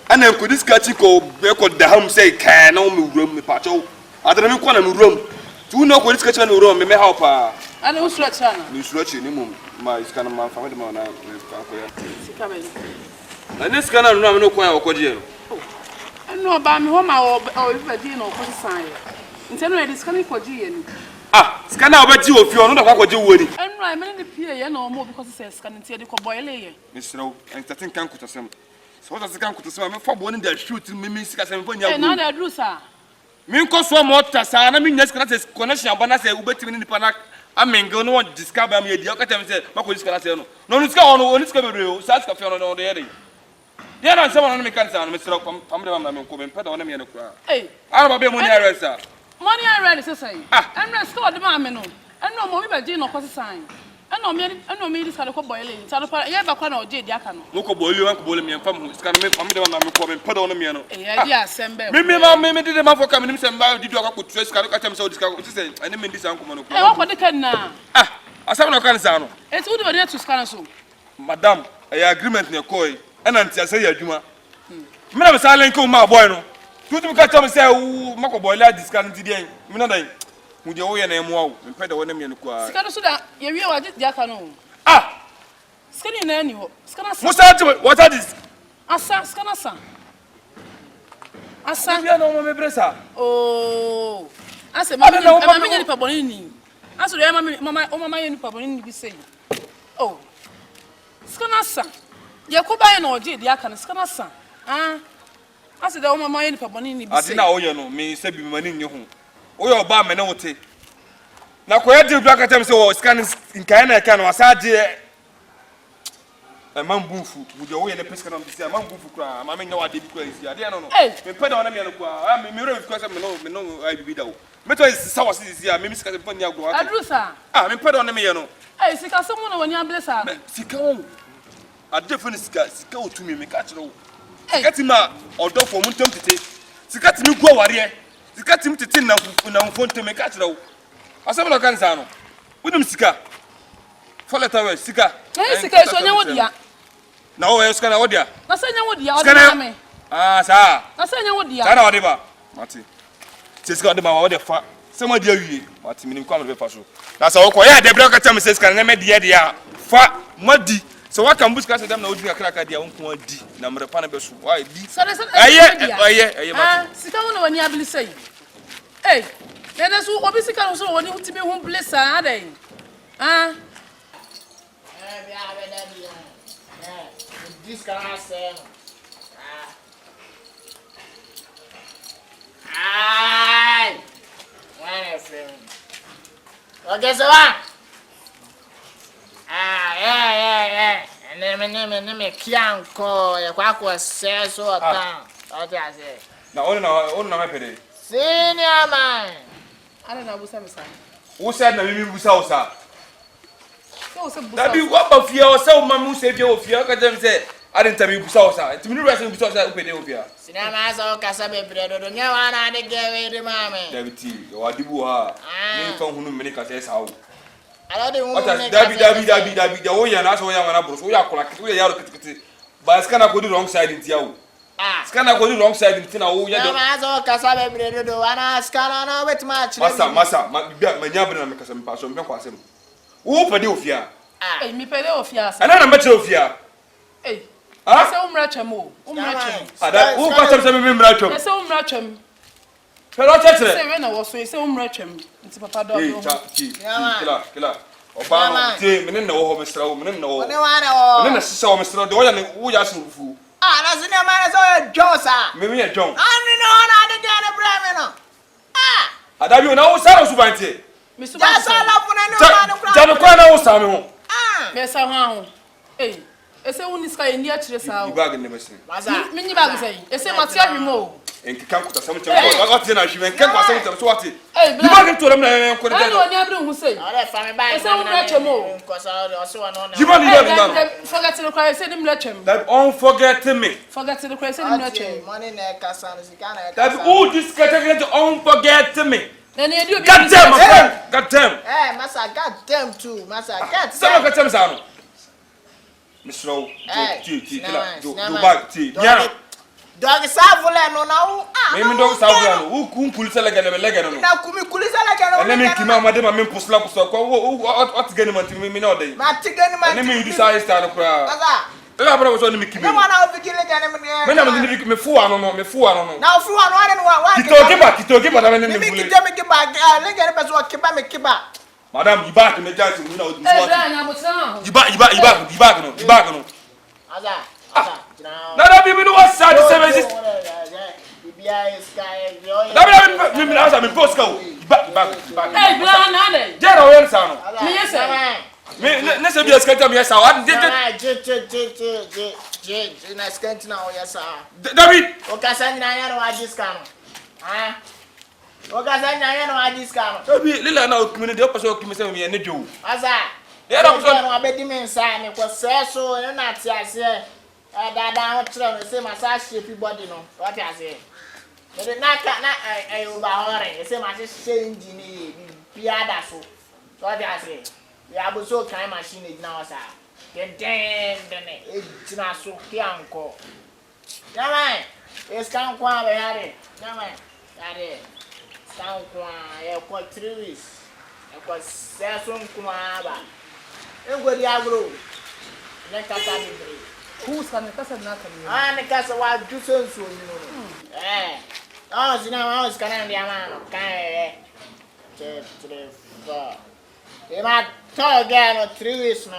Ana nkodi skachi ko be ko da ham say kan na me wuram me pacho. Ade na me ko na me wuram. Tu no ko skachi na wuram me help ah. Ana usura chana. Ni usura chi ni mum. Ma iskana ma fa de ma na ko ya. Sika be. Na ne skana no me no ko ya ko die no. No ba me ho ma o be di no ko san ye. Nte no e diskani ko ji ye ni. Skana obeti ofi onu da kwaje wo ni. Enro I many pie ye na o mo because say scan nte de ko boile ye. Misro, entertain kan kutasem. So what kan kutasem me fa bo ni da shoot me sika sem fa nya. Na da do sa. Me nko so mo ta sa na me nya sika na connection aba na say ubeti ni nipa na amengo no one discover me dia ka tem say mako discover say no no no sika ono oni sika bebre o sa sika fe no de yede dia na nsema no me kan say no me sira pam de ma me ko me peda wona me no kura ara ba be money arrest money arrest say emre store de ma me no eno mo mi ba ji no ko sign eno me dis ka ko boiling sa no pa ye ba kwa na oje di aka no mo ko boiling wan ko boiling me fam sika no me pam de ma me ko me peda wona me no di asembe me de ma foka me nim say mba di do akwa ko sika no ka tem say o disika ko say ene me dis an ko no ko wa ko de kan na asam no kan say no enti wo de to sika no so madam agreement ne koy ena ntia say adwuma me na me say len ko ma boy no tutu ka tem say wo mako boiler disika no ti dey me na dan mu de wo ye na emo awo me peda wona me no ko sika no so da ye wie wa di aka no sika ni na ni ho sika na sa musa what are this asa sika na sa asa ya no me bresa asa mama me ni pa boni ni asa do mama ye ni pa boni ni bi sei sika na sa ye ko ba ye na oje di aka no sika na sa asa do mama ye ni pa boni ni bi sei adina wo ye no me se bi mani nye ho wo ye oba me na wote na ko ye di bla ka tem se wo scan nkan na ka no asaje mambufu mu de wo ye ne pesca na bi se mambufu kra ma me nya wa de bi kra isi ade no me peda wona me no kwa me re bi se me no ai bi da wo me to sa wa sisi a me sika se pa ni agro adrusa me peda wona me ye no sika se mo na woni ablesa sika wo ade fo ni sika otumi me ka kire wo sika ti ma odo fo mu ntam tete sika ti mi gua ware sika ti mi tete na mfo ntam me ka kire wo asem no kan sa no wonim sika foleta we sika sika so nya wodia na wo sika na wodia na sa nya wodia odia me sa na sa nya wodia sa na wode ba mati sika wode ba wode fa se mo dia wie mati minim kwa me be fa so na sa wo ko ya de bra ka tell me sika na me dia fa madi so what can buska say dem na odi kraka dia wonko adi na mrepa na be so why di aye mati sika wona wani abili sei nene so obi sika no so woni utimi hu blesa aden this can I say when friend okay so and me kianko ya kwa se so ata ati ase na ona me pede senior man ana na busa misa wo said na me busa wo sa so busa da bi wa ba fia wo sa wo mamu se fia wo fia ka dem se ade ntami busa wo sa timi rese busa wo sa wo pede wo fia senior man so ka sa be bredo do nya wa na de gewe de mame da bi ti wa dibu ha ni fa hunu me ni ka se sa wo ala de hunu ne dabi da wo ya na so ya wana bro so ya kola kiti wo ya yaro kiti ba skana ko di wrong side ntia wo skana ko di wrong side ntina wo ya de ma so ka sa be bredo do wana skana na wet match masa ma nya bre na me kasa me pa so me kwa asem wo pede ofia mi pede ofia ana na me chere ofia se umra chemo ada wo pa se me mra chom se umra chem pero chere se we na wo so se umra chem nti papa do kila oba te me ne wo ho mesra wo me ne wo ne wa na wo me ne sisa wo mesra de wo ya ne wo ya so fu na senior man so josa me ya jon ani no na de gane bra me no ada bi na wo sa so bante mi so ba sa la funa ne ma no kra ja kwa na wo sa me ho me sa ho ese woni ska ye ndia kire sa o bag ne mesin maza mi ni bag sai ese matia hwimo enki kan ko ta sam chen ko ga ti na hwime enki ko sam chen so wati ni bag to dem na ko de ani oni abru hu sei ala fa me ba ese umra chemo ko sa o se wa no na jiba ni na forget the cry ese ni mra chem that unforget me forget the cry ese ni mra chem money na ka sa no sika na that all this category to unforget me then you do be god damn my friend god damn masa god damn too masa god sama ka tem sa no misro ti kila do bag ti nya dog savule no na u me dog savule no u kun kulisa lega no na kumi kulisa lega no ene me kima ma de ma me pusla ko what gani man ti me no dey ma ti gani man ene me you decide start ko asa ela bra so ni me kimi no wana ofikile gani me na me ni me fu ano no na fu ano wane no wa kito kiba na me ni me kiba lega ni peso kiba madam you back me just we na o bra nya mo tsan ho you back no asa na da bi no was sad services bibia is sky da bi me asa me post ka o back bra na de jero na oyen sa no. Me yes Me na se bi skanta me yes sa. What did na skanta na oyen sa. David. O ka sa nyina ya no ajiska no. Ah. O ka sa nyina ya no ajiska no. David lila na okimini de opaso okimisa me ne dwo. Asa. Ya na opaso no abedi me nsa me ko seso na ati ase. Dada ho tro me say masa shape body no. What ase. Me na ka na over hore. Say masa engine piada so. What ase. Ya bu so kan machine ejina wasa. Den ejina so ki anko. Yaman. Es kan kwa be yare. Yaman. Yare. Kan kwa e ko 3 weeks. E ko season kwa ba. Engodi agro. Ne kata mi bre. Who's coming? Kasa na kami. Ne kasa wa juso nso ni no. Zina wa os kana ndi ama. Kan 3 4. E ma to again 3 weeks no.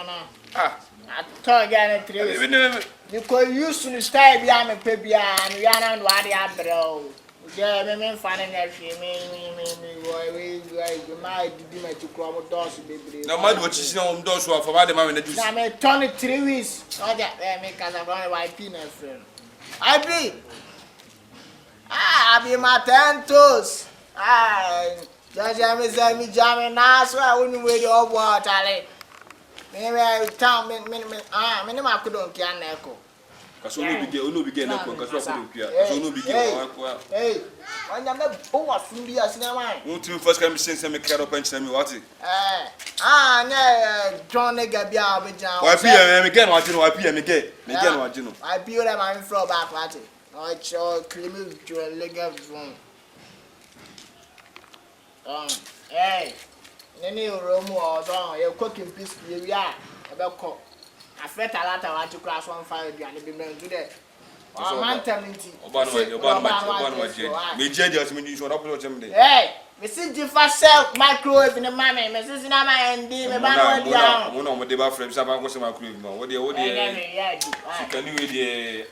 I talk again 3 weeks. Because you should stay behind me, baby, and we are not what they are, bro. Yeah, me finding that she me, my did to come doors, baby. No matter what you see on doors for the moment that you see. I may turn it 3 weeks. Not that because I'm going to wipe in a friend. I be my 10 toes. Just me jamming now, so I wouldn't wait your water. Maybe I town me ma couldn't can echo. Cause no begin na ko cause no begin. So no begin wa. Hey, when you me o wa fun bi asina wan. Won timi first time since me care up and me what? John nigga bi a be jan. Why me get no agino, why me get no agino. I be them am from back what? No cho cream to lega from. Hey. Nene romu ozo ye cooking piece we are ebeko afeta lata wa to class 15 aduane bi men do there o man taminti oba no me jeje as me nso rapolo chem dey me si jifa self microwave ne mama me si na ma ndi me ba no dia mo no mo dey ba frame sa ba ko se microwave ma wo dey sikani we dey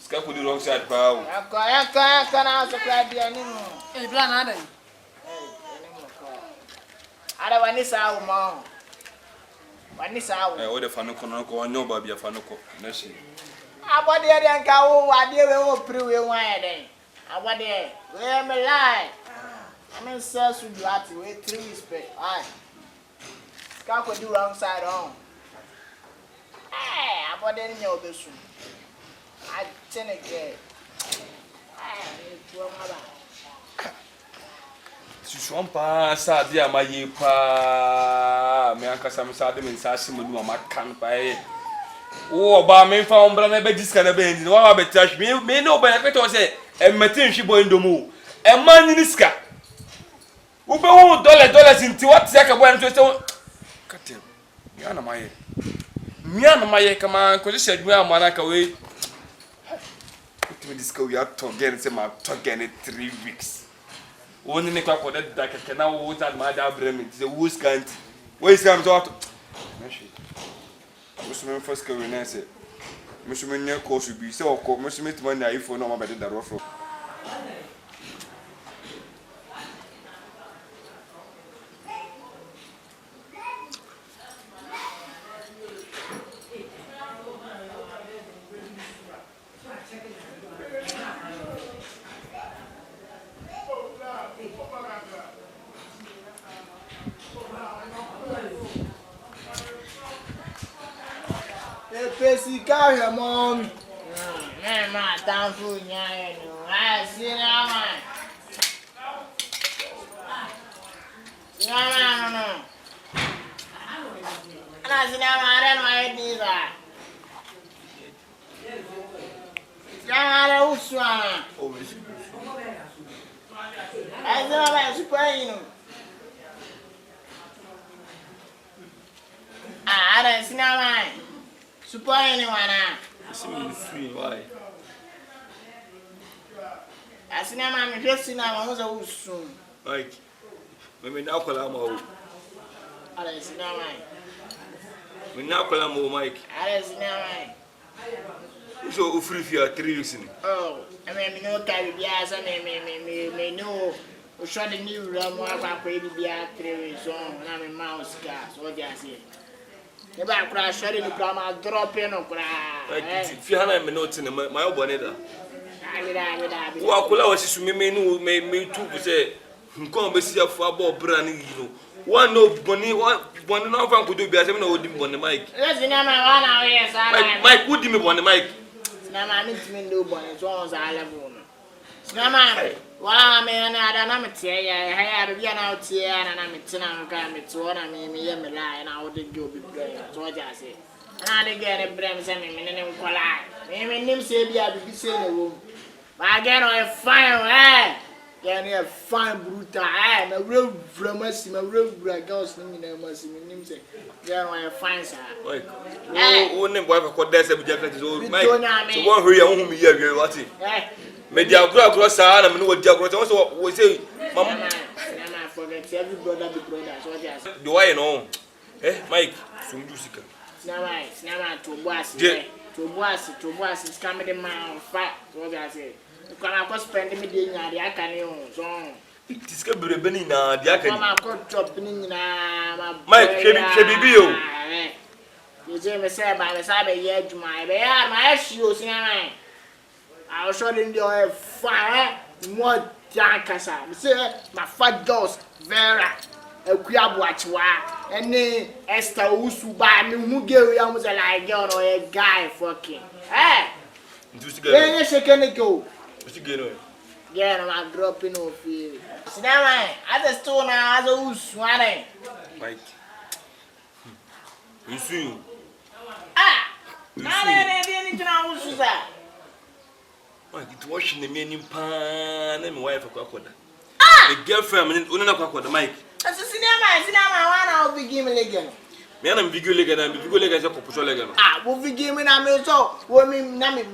ska ko di wrong side pa o aka na so kra dia ni mo bla na dey Ada wanisa o mo. Wanisa o. O de fanu kono ko onyo ba bia fanu ko na shi. Abode de nka wo ade we wo pri we wan e den. Abode we me lie. Amen say su do at we 3 weeks pay. Ai. Ka ko di wrong side on. Abode ni obesu. I tene get. Tuwa maba. Sushompa sa dia maye pa me ankasa me sa de me sa shi mu no makan pa e o ba me fa ombra na be diska na be ndi wa be trash me no ba na peto se e metin hwi boy ndomu e man ni ska u be hu dollar sinti what ya ka boy no so katem ya na maye kama ko se adwa amana ka we diska we are talking say ma talking 3 weeks. Only ne kwa koda dakeke na wo ta ma da brem it say wo scant we scam so ato meshi musume first ka we na say musume ne ko so bi say okọ musume tuma na iPhone no ma be da rofo Pesi ka he mom. Ma tan fu nya e no. Si na ma. No. Ana si na ma re no e di ba. Ya re uswa. O me si. Ai no ba su pa ino. Ara si na ma. Super anyone. sweet why asina ma me hwesi na ma hoza usu like me na akola ma o ala asina ma me na akola ma o Mike ala asina ma so o free for 3 weeks ni oh I mean no carry bia sa me no o show the new room wa kwa be a 3 weeks on na me mouse gas what you say e ba kura show the drama drop in no kura fi hana me note ne my obone da wa kula wa sisu me no me tu say nko be sia fu abo bra ne yi no one no boni no fa nkodo bia se me na odi boni Mike yes na ma wa na we yes Mike odi me boni Mike na ma me timi ndo boni so on za level no na ma wa me na ada na me tie ya ha ya bia na tie na me tina nka me to na me ye me la na wo de go bi bra so ja se na de ge ne brem se me ne nkola me nim se bia bi se ne wo ba ge no e fine yeah, a fine brutal. Na real pharmacy, na real girls ni na masi nim say. Yeah, no fine sir. Like, oh, name boy for code say buja kati so Mike. So one hurry hu me here what? Me dia agro sa na me no dia agro so we say mama. Na forget every brother be brother so just. Do I know? Mike, some do sika. Na to boss. To boss is coming the man fat so just say. Kama ko spend me dey nya dia kan e so tiska berebe ni na dia kan kama ko chop ni na ma Mike shebi yo je me say ba me say be ye juma be ya ma shi o sin na I show them the fire more jankasa me say my fat girls Vera ekuabu achiwa ene Esther usu ba me hu girl ya mo say like girl no a guy fucking yeah shekene go. What you get on? Yeah, I'm dropping off here. See that man? I just told now as a uswane. Mike. You see? Now they didn't know who's that. Mike, it washing the menu pan and my wife a crocodile. The girlfriend and only a crocodile, Mike. That's a cinema, one I'll be giving again. Me and Vigo leg and Vigo leg as a popular leg. We'll be giving a meal so women name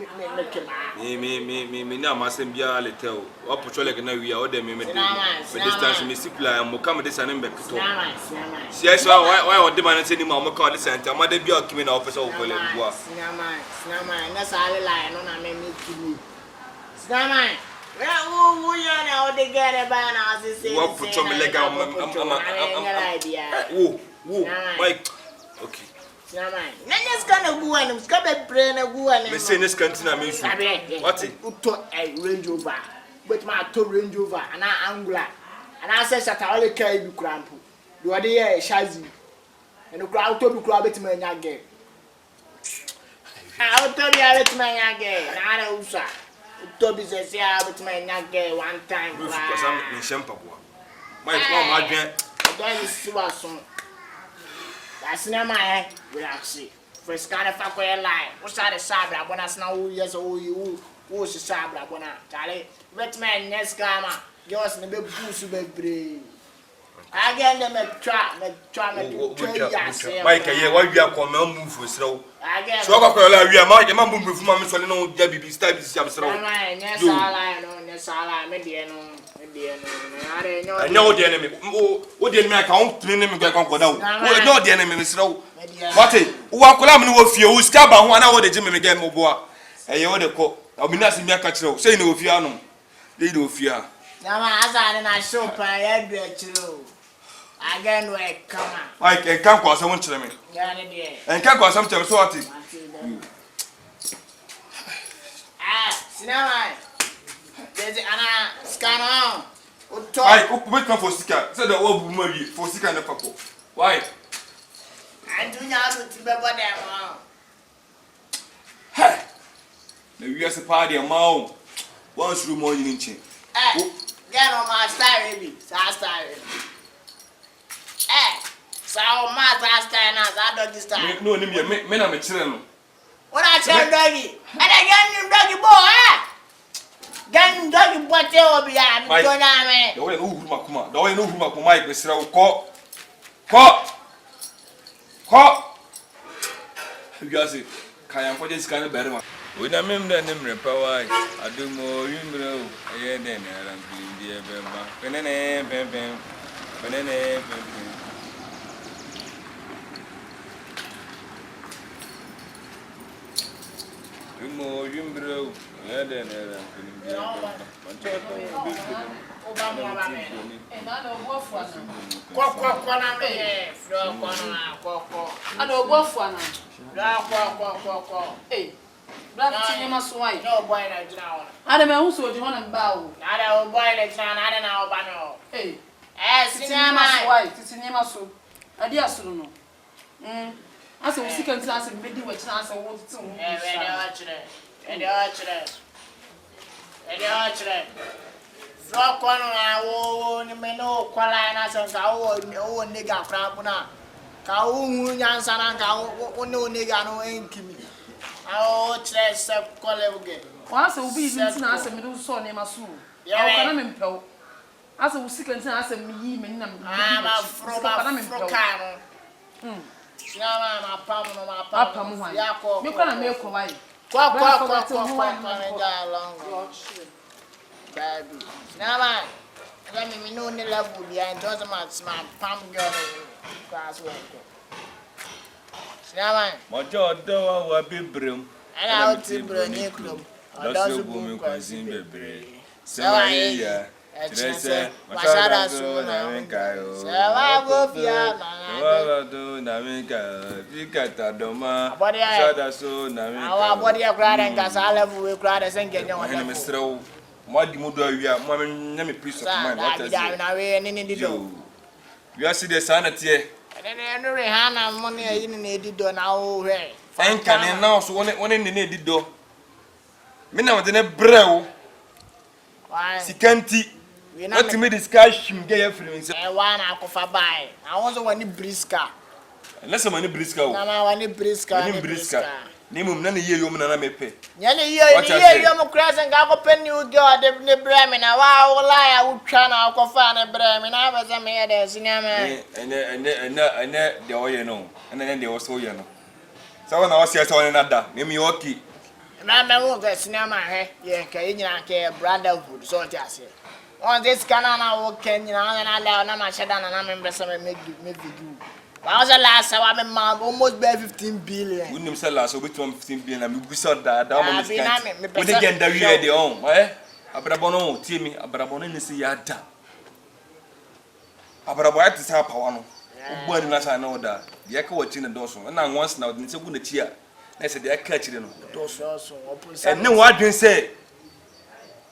me now must be a little or patrol like we are them in distance me supply and will come this and back to yes, why would demand any more call the center? Mother be a community officer of Snama, that's all I lie, no, I mean to me. Snama, who you know they get a banner as they say, what put your leg out? Mike, okay. Nanya's gonna go and it's gonna brain a go and me say this canteen I mean what it a Range Rover but my to Range Rover and Angular and I said that I only carry you cramp. You are there shazi and the crowd to be crowded man again. I'll tell you how it's man again. I don't say Toby says yeah but man again one time because I'm in Shampoo. Mike, my grand that is so that's not my relax. First kind of fuck where lie. What's that a sabra when I snow yes or you who's a sabra when I Charlie wet man next gamma yours in the big goose baby. Again them try Mike yeah why we are come move for slow again so we are my man move from me so no baby style is am slow yes ala me dey no I know the enemy. What the enemy account to name go come down. Oh no the enemy slow. What who akola me no fie who skaba ho na wo de gime me get mo boa. Eh ye wo de ko. Obi na se mi aka kire o. Say no ofie anom. Dey no ofie a. Na ma asa na show pan ya do kire. Again we come. Like en kan kwa se won kire me. Ya ne de. En kan kwa se kire so what? Sinama. There's ana scanner. Why? Wait come for sika. Say the old marry for sika na papo. Why? I do not want to be about them. Hey. The we are party amount. Once room on you chin. Get on my style baby. Style. So my style now that doggy style. No, me na me children. What I tell doggy? And I get you doggy boy. Gan doggy boy tell me I'm going on me. The way no huma kuma. The way no huma kuma Mike besira ko. You guys say can for this kind of better man. We na mem da nem repa wai. Adumo yimro aye den na ran bi e bemba. Penene pem. mo yimbro ya de na ra Asa wo sika ntina asa mbedi wa kina asa wo tete wo. So kono na wo ni me no kwala na so ka wo nega kra buna. Ka wo hu nyansa na ka wo ne nega no enkimi. Awo chere se kole uge. Wa asa wo bi ntina asa me do so ne maso. Awo kana me mpɛw. Asa wo sika ntina asa me yi me na me. Ma fro ka no. Nyama ma pam no ya ko me kwa na me ko wai kwa ja long baby nyama let me know the level behind just my pam girl class work nyama mojo do wa bibrem ana o ti bro ni club do so bu mi kwasin bebre se wa ya Trese, machada so na minkayo. Sewa gofia na do na minkayo. Vikata doma. Machada so na minkayo. Awa body e kura den ga sa level we kura de sen genyo wa. Hene mesrew. Mo di mu do awia, mo na me peace of mind. What is it? Na we ni di do. We see the sanity. Ene no re ha na mo ne yi ni di do na wo hwe. Enka ne na so woni ne di do. Me na mo de ne brew. Why? Sikanti. What me discuss him get free me. One akofa buy. I want one briska. Unless money briska o. Na ma one briska. Ni briska. Ni mum na ye yom na mepe. Nya ne ye yom cross nga ko pen new girl de ne bre me na wa wo la ya wo twa na akofa na bre me na ba za me ye de sinema. Ene de oye no. Ene de oso ye no. Sawa na wasi asa na da. Me mi oki. Na me wo ga sinema he ye ka nyina ke brotherhood so ntase. On this canana walking, na machada na membresa me video. I was the last I am almost by 15 billion. We nim say last we 15 billion na me gusa da mo me. We dey get that we dey on. Abrabono tie me, abrabono ni say ya da. Abrabo ya tisa power no. Ogbo ni na say na oda. Dey ka wachi na doso. Na once na odin say gu na chi a. Na say dey ka chire no. Doso. And ne wa dwen say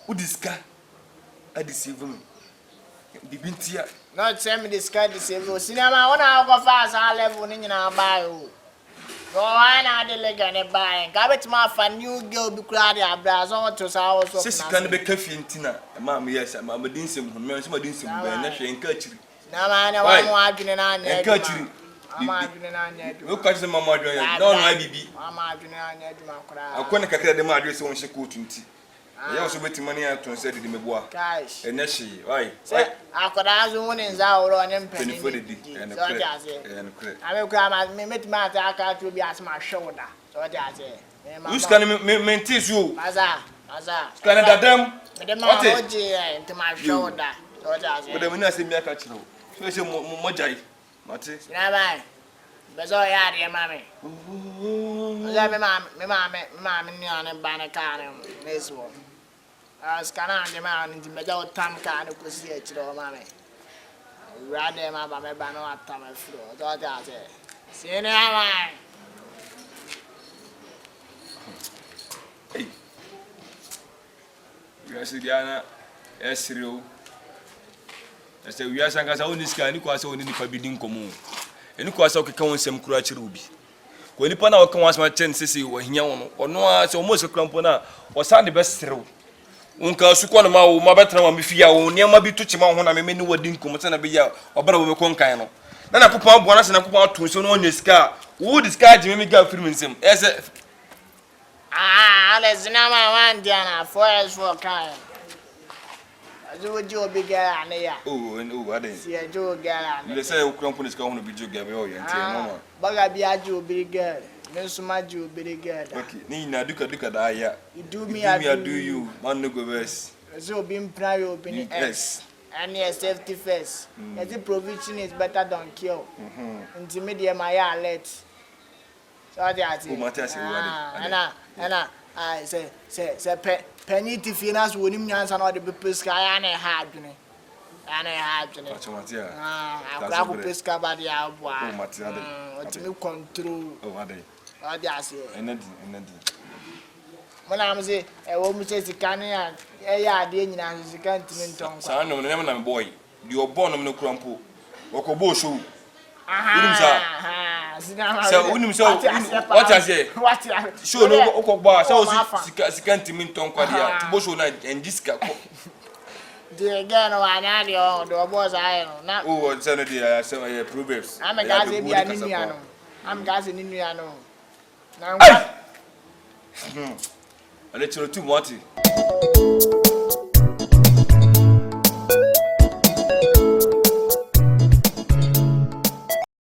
udiska deceive me. Bibintia. Not tell me this guy deceive you. Cinema, when I go fast, I level in our buy. So I know the leg and buy. Gabet my fan new girl be crowded. I bras on to house. Sister can be coffee in Tina. Mamma, yes, I'm a dinsum. I'm a dinsum. I'm not country. Now, I'm arguing on the country. I'm arguing on the look at the mamma. No, I be. I'm arguing on the crowd. I couldn't carry the madras on she could. I also bet money out to say the Mebois. Cash. And she, why? I could ask one in Zao on him penny for the D. And I will come and meet my attack to be as my shoulder. So I say, who's going to maintain you? Maza, Canada, them, into my shoulder. So I say, but then when I say me, I catch you. So it's a mojai. Matis. Never. Bezo ya dia mami. Ya me mami ni ane bana kare neswo. Skana ande ma ndi meja otam ka ne kosi e chiro mami. Rade ma ba me bana atam afro. Do ta se. Sine ama. Hey. We are Sidiana Esrio. Ese we are sanga woni ska ni kwa se woni nipa bidin komo. Eni kwa se okeka won sem kura chire obi. Ko nipa na oka wasma chen sese wo hia won. Ono a se omo se krampo na o sa de besrew. Unka su kwa na ma wo ma betra wa mefia wo niam bi to chima ho na me ni wadin komo se na be ya obara wo me konkan no. Na kopa bo na se na kopa ato so no onya ska. Wo diska je me ga film nsem. Ese let's na one Diana 4 for kind. Joe big girl and ya. Oh, I didn't see a Joe girl. They say Ukraine is going to be Joe Gabriel and Tia. Baga be a Joe big girl. No so much Joe big girl. Okay, Nina Duka that ya. You do me, I do you. Man, no go verse. So being private opening S. And yes, safety first. As the provision is better than kill. Intermediate my alert. So that's it. Oh, Matthias, I say penny to finance when him answer not the pesca and a hard journey. And I had to I pesca by the hour. To me control. Oh, are they? Oh, yes, And when I'm say a woman says the canyon, a didn't answer the canton. so I know the name of boy. You're born on no crumple. Or Kobo show. So, what I say? What? Sure, no, Okoba, so can't mean Tom Quadia, Bosho night and Disca. The again, or the boss I know. Oh, it's a Proverbs. I'm a guy in Indiano. I'm gas in Indiano. Now, I let you too, Marty.